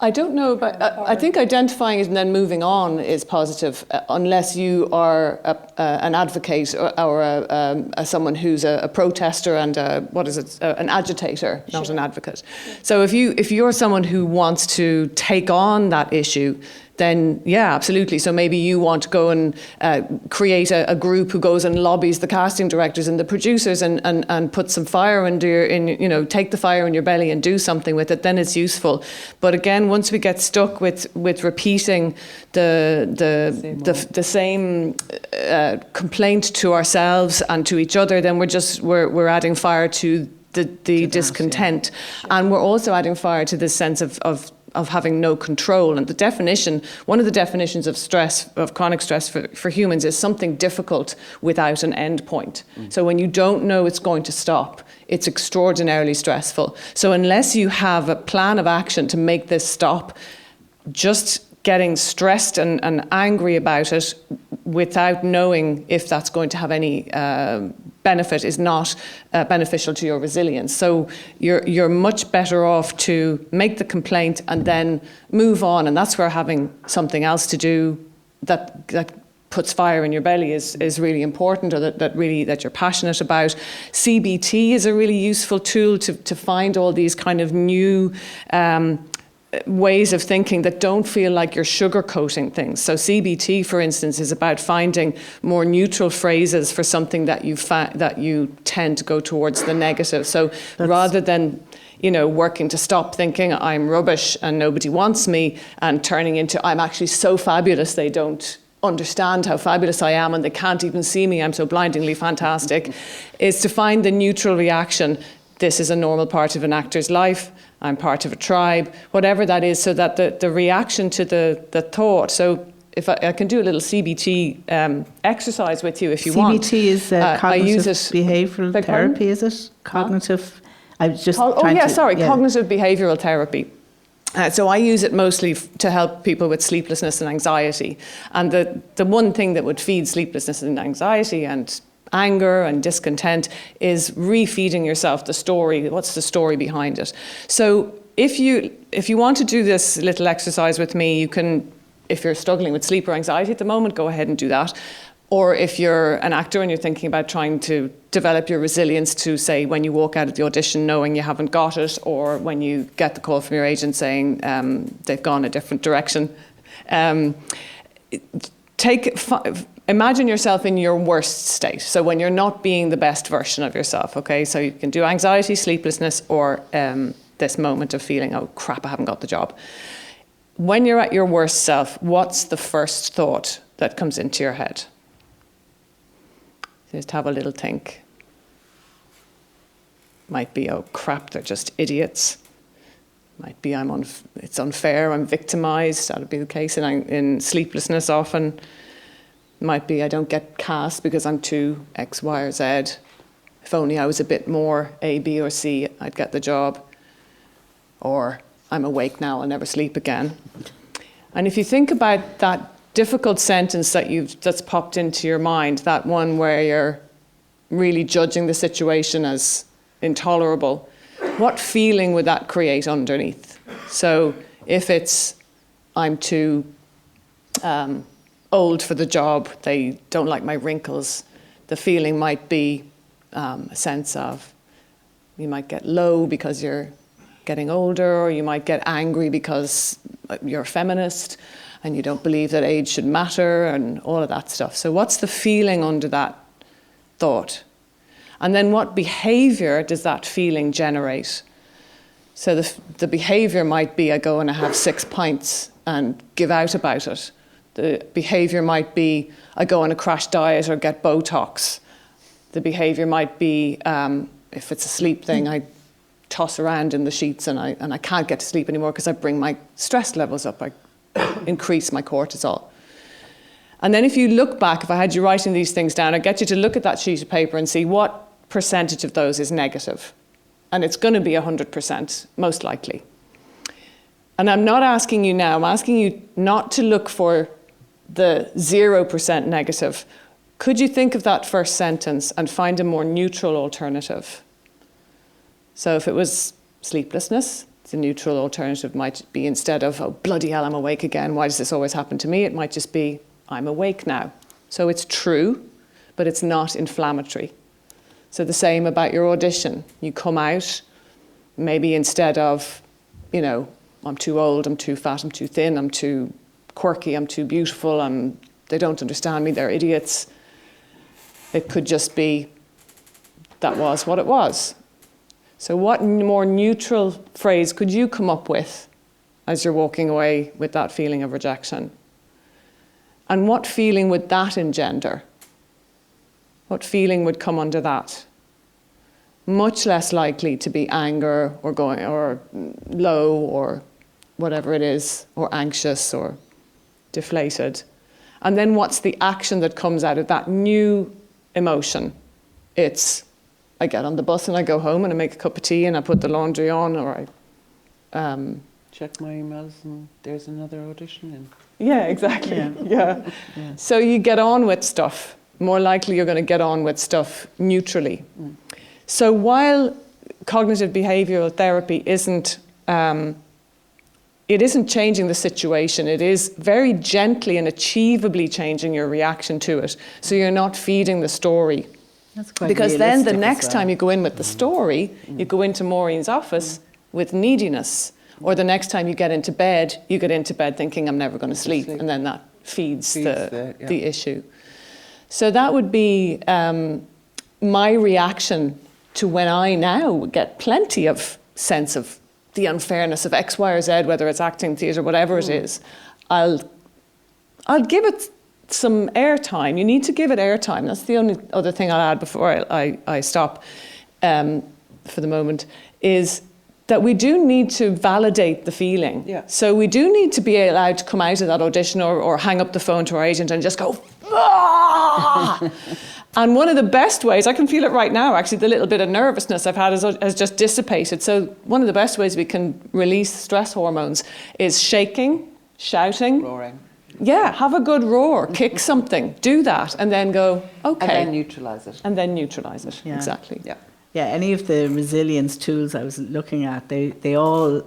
I don't know about, I think identifying it and then moving on is positive, unless you are an advocate or someone who's a protester and an agitator, not an advocate. So if you're someone who wants to take on that issue, then yeah, absolutely. So maybe you want to go and create a group who goes and lobbies the casting directors and the producers and put some fire take the fire in your belly and do something with it, then it's useful. But again, once we get stuck with repeating the same complaint to ourselves and to each other, then we're adding fire to the discontent. Yeah. And we're also adding fire to this sense of having no control. And one of the definitions of stress, of chronic stress for humans, is something difficult without an end point. So when you don't know it's going to stop, it's extraordinarily stressful. So unless you have a plan of action to make this stop, just getting stressed and angry about it without knowing if that's going to have any benefit is not beneficial to your resilience. So you're much better off to make the complaint and then move on, and that's where having something else to do that puts fire in your belly is really important, or that you're passionate about. CBT is a really useful tool to find all these kind of new ways of thinking that don't feel like you're sugarcoating things. So CBT, for instance, is about finding more neutral phrases for something that you tend to go towards the negative. So rather than working to stop thinking I'm rubbish and nobody wants me, and turning into I'm actually so fabulous they don't understand how fabulous I am and they can't even see me, I'm so blindingly fantastic, is to find the neutral reaction. This is a normal part of an actor's life. I'm part of a tribe, whatever that is, so that the reaction to the thought. So if I can do a little CBT exercise with you if you want. CBT is cognitive behavioural therapy, is it? Cognitive, I was just cognitive behavioural therapy. So I use it mostly to help people with sleeplessness and anxiety. And the one thing that would feed sleeplessness and anxiety and anger and discontent is refeeding yourself the story. What's the story behind it? So if you want to do this little exercise with me, you can, if you're struggling with sleep or anxiety at the moment, go ahead and do that. Or if you're an actor and you're thinking about trying to develop your resilience to, say, when you walk out of the audition knowing you haven't got it, or when you get the call from your agent saying they've gone a different direction, imagine yourself in your worst state. So when you're not being the best version of yourself, okay? So you can do anxiety, sleeplessness, or this moment of feeling, oh crap, I haven't got the job. When you're at your worst self, what's the first thought that comes into your head? Just have a little think. Might be, oh crap, they're just idiots. Might be, it's unfair, I'm victimized. That would be the case in sleeplessness often. Might be, I don't get cast because I'm too X, Y, or Z. If only I was a bit more A, B, or C, I'd get the job. Or I'm awake now, I'll never sleep again. And if you think about that difficult sentence that's popped into your mind, that one where you're really judging the situation as intolerable, what feeling would that create underneath? So if it's, I'm too old for the job, they don't like my wrinkles, the feeling might be a sense of, you might get low because you're getting older, or you might get angry because you're a feminist and you don't believe that age should matter and all of that stuff. So what's the feeling under that thought? And then what behavior does that feeling generate? So the behavior might be, I go and I have 6 pints and give out about it. The behavior might be, I go on a crash diet or get Botox. The behavior might be, if it's a sleep thing, I toss around in the sheets and I can't get to sleep anymore because I bring my stress levels up. I increase my cortisol. And then if you look back, if I had you writing these things down, I'd get you to look at that sheet of paper and see what percentage of those is negative. And it's going to be 100%, most likely. And I'm not asking you now, I'm asking you not to look for the 0% negative. Could you think of that first sentence and find a more neutral alternative? So if it was sleeplessness, The neutral alternative might be, instead of, oh, bloody hell, I'm awake again, why does this always happen to me? It might just be, I'm awake now. So it's true, but it's not inflammatory. So the same about your audition. You come out, maybe instead of, you know, I'm too old, I'm too fat, I'm too thin, I'm too quirky, I'm too beautiful, they don't understand me, they're idiots. It could just be, that was what it was. So what more neutral phrase could you come up with as you're walking away with that feeling of rejection? And what feeling would that engender? What feeling would come under that? Much less likely to be anger or low or whatever it is, or anxious or deflated. And then what's the action that comes out of that new emotion? It's, I get on the bus and I go home and I make a cup of tea and I put the laundry on, or I check my emails and there's another audition in. Yeah, exactly. Yeah. So you get on with stuff. More likely you're going to get on with stuff neutrally. So while cognitive behavioural therapy isn't changing the situation, it is very gently and achievably changing your reaction to it. So you're not feeding the story. That's quite because then the realistic next as well. time you go in with the story, you go into Maureen's office with neediness. Or the next time you get into bed thinking, I'm never going to sleep. And then that feeds the issue. So that would be my reaction to when I now get plenty of sense of the unfairness of X, Y, or Z, whether it's acting, theatre, whatever it is. I'll give it some airtime. You need to give it airtime. That's the only other thing I'll add before I stop for the moment, is that we do need to validate the feeling. Yeah. So we do need to be allowed to come out of that audition or hang up the phone to our agent and just go, ah! And one of the best ways, I can feel it right now, actually, the little bit of nervousness I've had has just dissipated. So one of the best ways we can release stress hormones is shaking, shouting. Roaring. Yeah, have a good roar, kick something, do that, and then go, okay. And then neutralise it. And then neutralise it, Yeah. exactly. Yeah. Yeah, any of the resilience tools I was looking at, they all,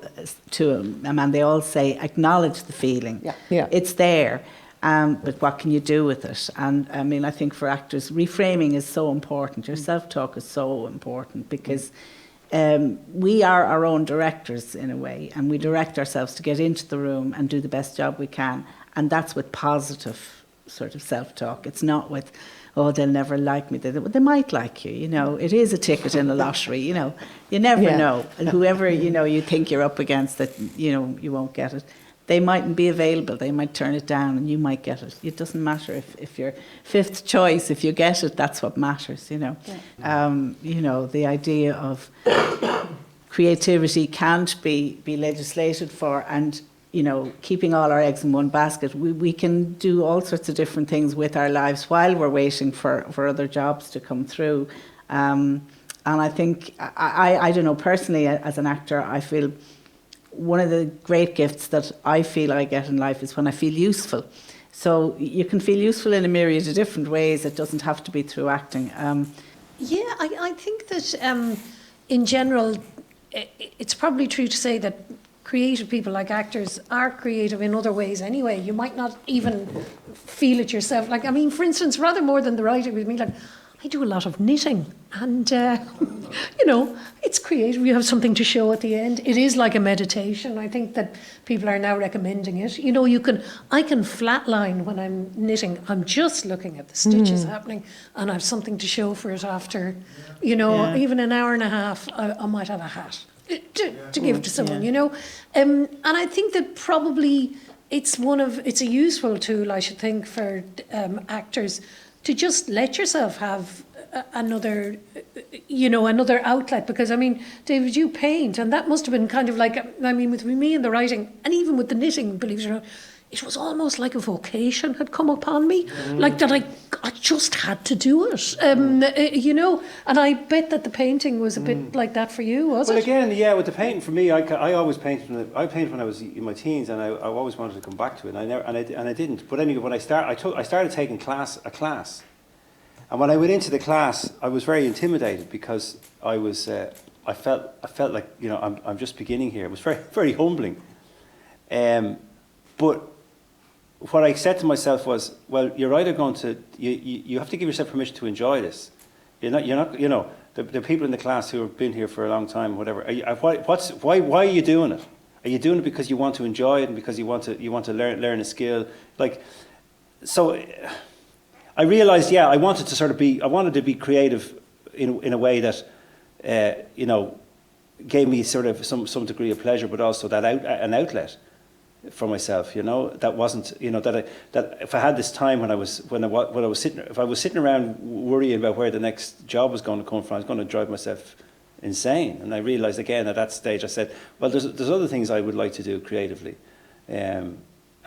they all say acknowledge the feeling. Yeah. Yeah. It's there, but what can you do with it? And I mean, I think for actors, reframing is so important. Your self-talk is so important because we are our own directors in a way, and we direct ourselves to get into the room and do the best job we can. And that's with positive sort of self-talk. It's not with, oh, they'll never like me. They might like you, you know. It is a ticket in a lottery, you know. You never know. And whoever, you know, you think you're up against that, you know, you won't get it. They mightn't be available. They might turn it down and you might get it. It doesn't matter if you're fifth choice. If you get it, that's what matters, you know. Yeah. You know, the idea of creativity can't be legislated for, and you know, keeping all our eggs in one basket. We can do all sorts of different things with our lives while we're waiting for other jobs to come through. And I think, I don't know, personally as an actor, I feel one of the great gifts that I feel I get in life is when I feel useful. So you can feel useful in a myriad of different ways. It doesn't have to be through acting. I think that in general, it's probably true to say that creative people like actors are creative in other ways anyway. You might not even feel it yourself. Like, I mean, for instance, rather more than the writing with me, like, I do a lot of knitting and, you know, it's creative. You have something to show at the end. It is like a meditation. I think that people are now recommending it. You know, I can flatline when I'm knitting. I'm just looking at the stitches happening and I have something to show for it after, you know, even an hour and a half, I might have a hat to give to someone, you know. And I think that probably it's a useful tool, I should think, for actors to just let yourself have another outlet. Because, I mean, David, you paint, and that must have been kind of like, I mean, with me and the writing, and even with the knitting, believe it or not, it was almost like a vocation had come upon me, like that I just had to do it, you know. And I bet that the painting was a bit like that for you, was it? Well, again, yeah, with the painting for me, I always painted. I painted when I was in my teens, and I always wanted to come back to it, and I didn't. But anyway, when I started taking a class, and when I went into the class, I was very intimidated because I I felt like, you know, I'm just beginning here. It was very, very humbling. But what I said to myself was, well, you're either going to, you have to give yourself permission to enjoy this. You're not, you know, the people in the class who have been here for a long time, whatever. Why are you doing it? Are you doing it because you want to enjoy it and because you want to learn a skill? Like, so I realized, I wanted to be creative in a way that, you know, gave me sort of some degree of pleasure, but also that an outlet for myself, you know, that wasn't, you know, that if I had this time when I was sitting around worrying about where the next job was going to come from, I was going to drive myself insane. And I realized again at that stage, I said, well, there's other things I would like to do creatively, and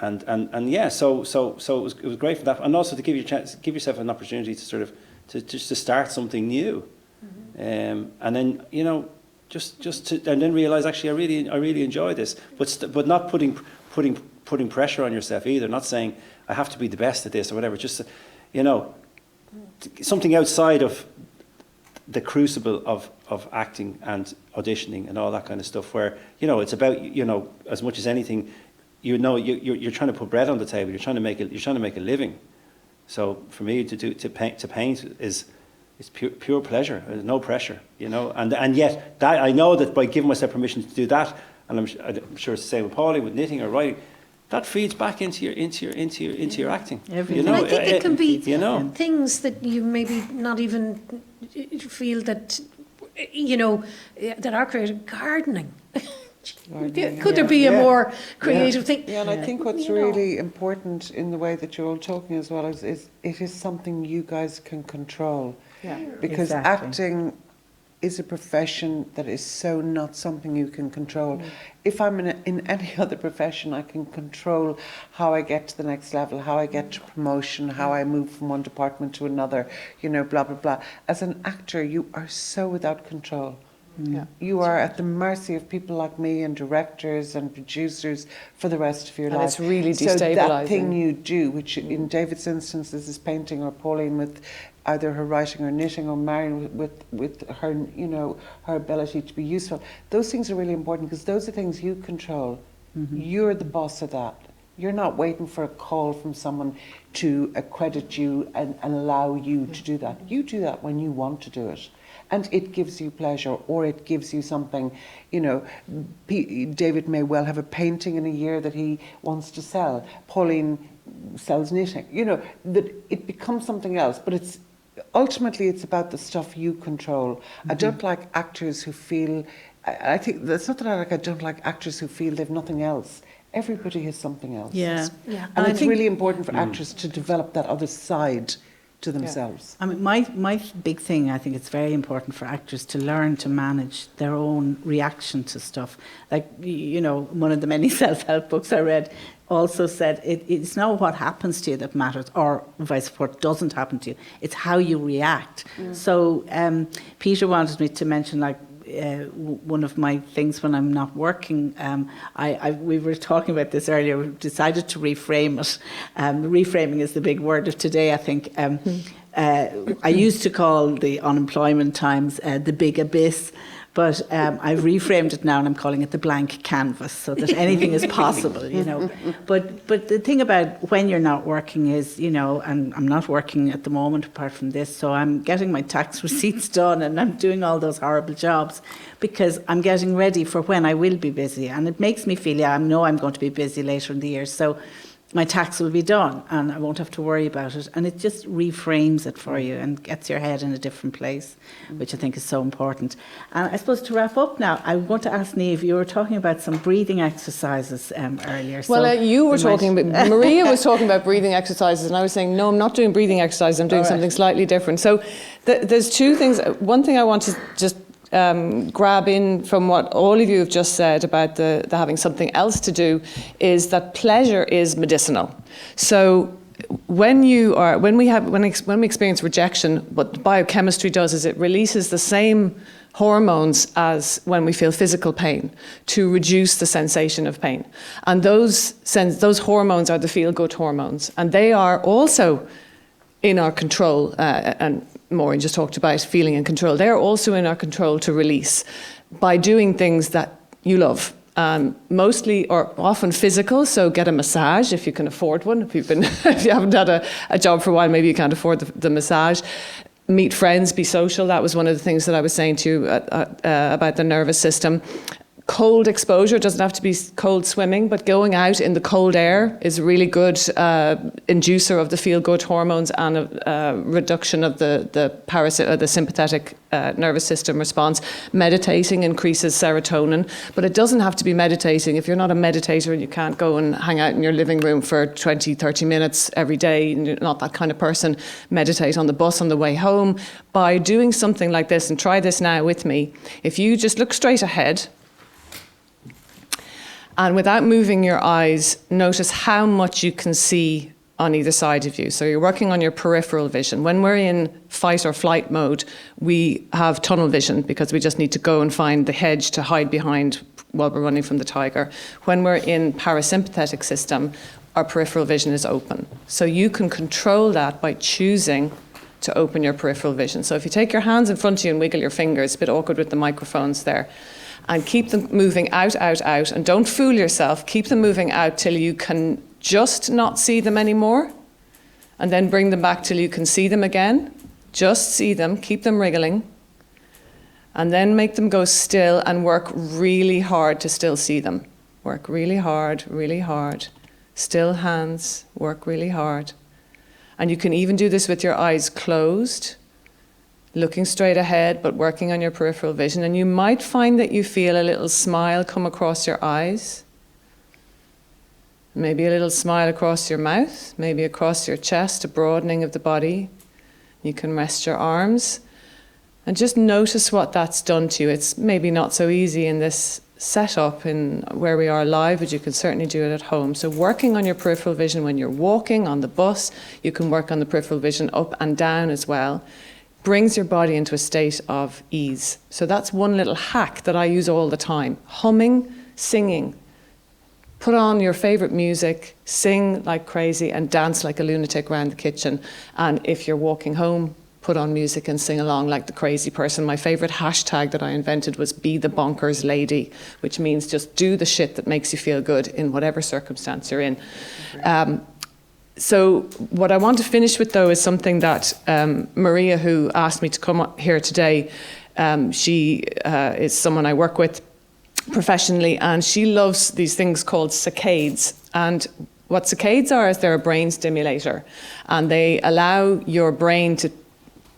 yeah, so it was great for that, and also to give yourself an opportunity to sort of to start something new, and then, you know, and then realize, actually I really enjoy this, but not putting pressure on yourself either, not saying I have to be the best at this or whatever, just, you know, something outside of the crucible of acting and auditioning and all that kind of stuff, where, you know, it's about, you know, as much as anything, you know, you're trying to put bread on the table, you're trying to make a living. So for me to paint is pure pleasure. There's no pressure, you know, and yet that I know that by giving myself permission to do that, and I'm sure it's the same with Pauline, with knitting or writing, that feeds back into your acting. Everything. And You know, I think it can be, you know, things that you maybe not even feel that, you know, that are creative. Gardening. Could there be a more creative thing? Yeah, and I think what's You know. really important in the way that you're all talking as well is it is something you guys can control. Yeah. Because Exactly. acting is a profession that is so not something you can control. If I'm in any other profession, I can control how I get to the next level, how I get to promotion, how I move from one department to another, you know, blah, blah, blah. As an actor, you are so without control. Yeah. You are at the mercy of people like me and directors and producers for the rest of your And life. it's really So that destabilising. thing you do, which in David's instance is his painting, or Pauline with either her writing or knitting, or Marion with her, you know, her ability to be useful. Those things are really important because those are things you control. You're the boss of that. You're not waiting for a call from someone to accredit you and allow you to do that. You do that when you want to do it. And it gives you pleasure, or it gives you something, you know. David may well have a painting in a year that he wants to sell. Pauline sells knitting. You know, that it becomes something else, but it's ultimately it's about the stuff you control. I don't like actors who feel, I think that's not that I don't like actors who feel they've nothing else. Everybody has something else. Yeah. And I it's think- really important for actors to develop that other side to themselves. I mean, my big thing, I think it's very important for actors to learn to manage their own reaction to stuff. Like, you know, one of the many self-help books I read also said it's not what happens to you that matters, or vice versa, what doesn't happen to you. It's how you react. So Peter wanted me to mention, like, one of my things when I'm not working, we were talking about this earlier, we decided to reframe it. Reframing is the big word of today, I think. I used to call the unemployment times the big abyss, but I've reframed it now and I'm calling it the blank canvas, so that anything is possible, you know. But the thing about when you're not working is, you know, and I'm not working at the moment apart from this, so I'm getting my tax receipts done and I'm doing all those horrible jobs because I'm getting ready for when I will be busy, and it makes me feel, I know I'm going to be busy later in the year, so my tax will be done and I won't have to worry about it, and it just reframes it for you and gets your head in a different place, which I think is so important. And I suppose to wrap up now, I want to ask Niamh, you were talking about some breathing exercises earlier. Well, so you were we might- talking about, Maria was talking about breathing exercises, and I was saying, no, I'm not doing breathing exercises, I'm doing All right. something slightly different. So there's two things. One thing I want to just grab in from what all of you have just said about the having something else to do is that pleasure is medicinal. So when we experience rejection, what biochemistry does is it releases the same hormones as when we feel physical pain to reduce the sensation of pain. And those hormones are the feel-good hormones, and they are also in our control and Maureen just talked about feeling in control. They're also in our control to release by doing things that you love. Mostly or often physical, so get a massage if you can afford one. If you haven't had a job for a while, maybe you can't afford the massage. Meet friends, be social. That was one of the things that I was saying to you about the nervous system. Cold exposure, doesn't have to be cold swimming, but going out in the cold air is a really good inducer of the feel-good hormones and a reduction of the sympathetic nervous system response. Meditating increases serotonin, but it doesn't have to be meditating. If you're not a meditator and you can't go and hang out in your living room for 20, 30 minutes every day, and you're not that kind of person, meditate on the bus on the way home. By doing something like this, and try this now with me, if you just look straight ahead, and without moving your eyes, notice how much you can see on either side of you. So you're working on your peripheral vision. When we're in fight or flight mode, we have tunnel vision because we just need to go and find the hedge to hide behind while we're running from the tiger. When we're in parasympathetic system, our peripheral vision is open. So you can control that by choosing to open your peripheral vision. So if you take your hands in front of you and wiggle your fingers, a bit awkward with the microphones there, and keep them moving out, out, out. And don't fool yourself. Keep them moving out till you can just not see them anymore. And then bring them back till you can see them again. Just see them. Keep them wriggling. And then make them go still and work really hard to still see them. Work really hard, really hard. Still hands. Work really hard. And you can even do this with your eyes closed, looking straight ahead, but working on your peripheral vision. And you might find that you feel a little smile come across your eyes. Maybe a little smile across your mouth, maybe across your chest, a broadening of the body. You can rest your arms and just notice what that's done to you. It's maybe not so easy in this setup in where we are live, but you can certainly do it at home. So working on your peripheral vision when you're walking on the bus, you can work on the peripheral vision up and down as well. Brings your body into a state of ease. So that's one little hack that I use all the time. Humming, singing. Put on your favorite music, sing like crazy and dance like a lunatic around the kitchen. And if you're walking home, put on music and sing along like the crazy person. My favorite hashtag that I invented was Be the Bonkers Lady, which means just do the shit that makes you feel good in whatever circumstance you're in. So what I want to finish with, though, is something that Maria, who asked me to come up here today, she is someone I work with professionally, and she loves these things called saccades. And what saccades are is they're a brain stimulator, and they allow your brain to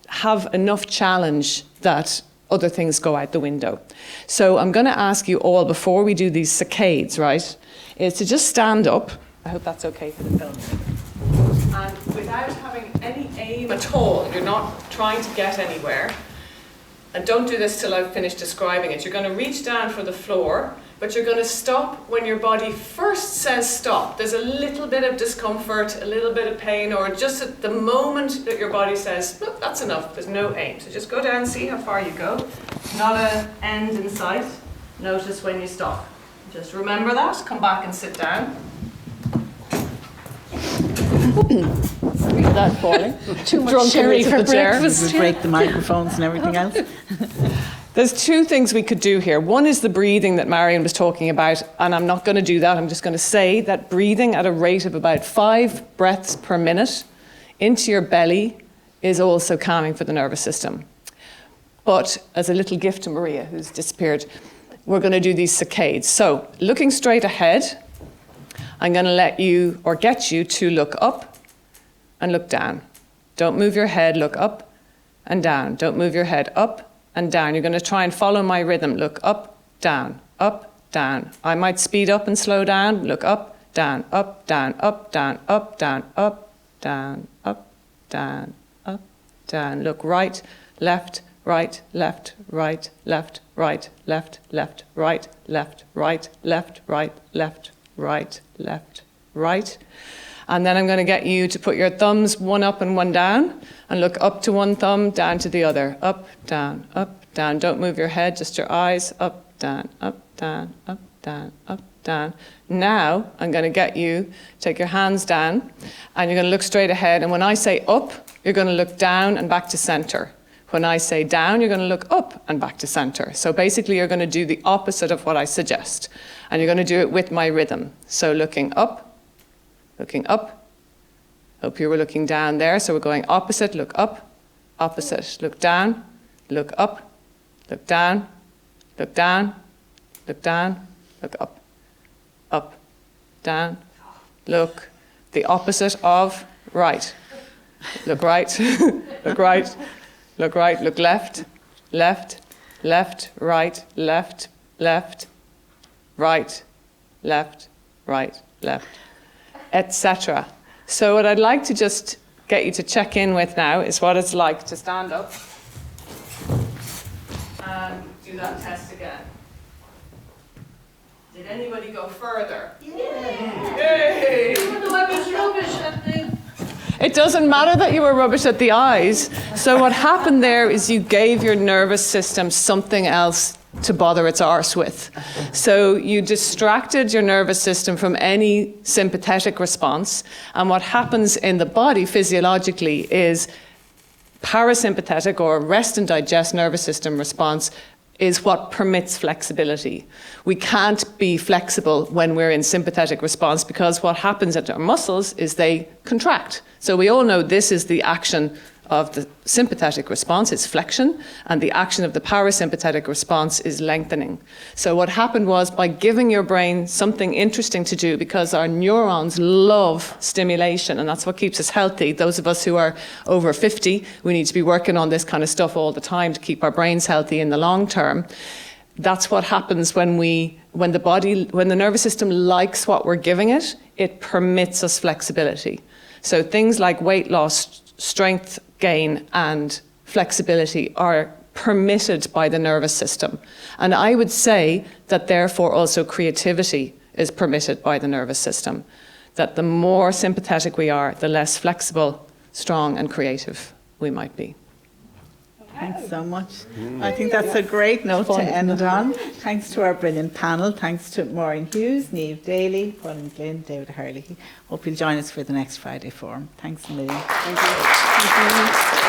have enough challenge that other things go out the window. So I'm going to ask you all, before we do these saccades, right, is to just stand up. I hope that's okay for the film. And without having any aim at all, you're not trying to get anywhere. And don't do this till I've finished describing it. You're going to reach down for the floor, but you're going to stop when your body first says stop. There's a little bit of discomfort, a little bit of pain, or just at the moment that your body says, look, that's enough. There's no aim. So just go down and see how far you go. Not an end in sight. Notice when you stop. Just remember that. Come back and sit down. Without falling. Too much sherry for breakfast. We break the microphones and everything else. There's two things we could do here. One is the breathing that Marion was talking about, and I'm not going to do that. I'm just going to say that breathing at a rate of about 5 breaths per minute into your belly is also calming for the nervous system. But as a little gift to Maria, who's disappeared, we're going to do these saccades. So looking straight ahead, I'm going to let you, or get you, to look up and look down. Don't move your head, look up and down. Don't move your head up and down. You're going to try and follow my rhythm. Look up, down, up, down. I might speed up and slow down. Look up, down, up, down, up, down, up, down, up, down, up, down, up, down. Look right, left, right, left, right, left, right, left, left, right, left, right, left, right, left, right, left, right. And then I'm going to get you to put your thumbs one up and one down, and look up to one thumb, down to the other. Up, down, up, down. Don't move your head, just your eyes. Up, down, up, down, up, down, up, down. Now I'm going to get you, take your hands down, and you're going to look straight ahead. And when I say up, you're going to look down and back to center. When I say down, you're going to look up and back to center. So basically, you're going to do the opposite of what I suggest. And you're going to do it with my rhythm. So looking up, looking up. Hope you were looking down there. So we're going opposite, look up, opposite, look down, look up, look down, look down, look down, look up, down, look. The opposite of right. Look right, look right. Look right, look left, left, left, right, left, left, right, left, right, left, etc. So what I'd like to just get you to check in with now is what it's like to stand up and do that test again. Did anybody go further? Yeah. Yay! Even though I was rubbish at the... It doesn't matter that you were rubbish at the eyes. So what happened there is you gave your nervous system something else to bother its arse with. So you distracted your nervous system from any sympathetic response. And what happens in the body physiologically is parasympathetic or rest and digest nervous system response is what permits flexibility. We can't be flexible when we're in sympathetic response because what happens at our muscles is they contract. So we all know this is the action of the sympathetic response, it's flexion, and the action of the parasympathetic response is lengthening. So what happened was by giving your brain something interesting to do, because our neurons love stimulation, and that's what keeps us healthy. Those of us who are over 50, we need to be working on this kind of stuff all the time to keep our brains healthy in the long term. That's what happens when the nervous system likes what we're giving it, it permits us flexibility. So things like weight loss, strength gain and flexibility are permitted by the nervous system. And I would say that therefore also creativity is permitted by the nervous system. That the more sympathetic we are, the less flexible, strong and creative we might be. Thanks so much. I think that's a great note to end on. Thanks to our brilliant panel. Thanks to Maureen Hughes, Niamh Daly, Pauline McLynn, David Herlihy. Hope you'll join us for the next Friday Forum. Thanks a million. Thank you.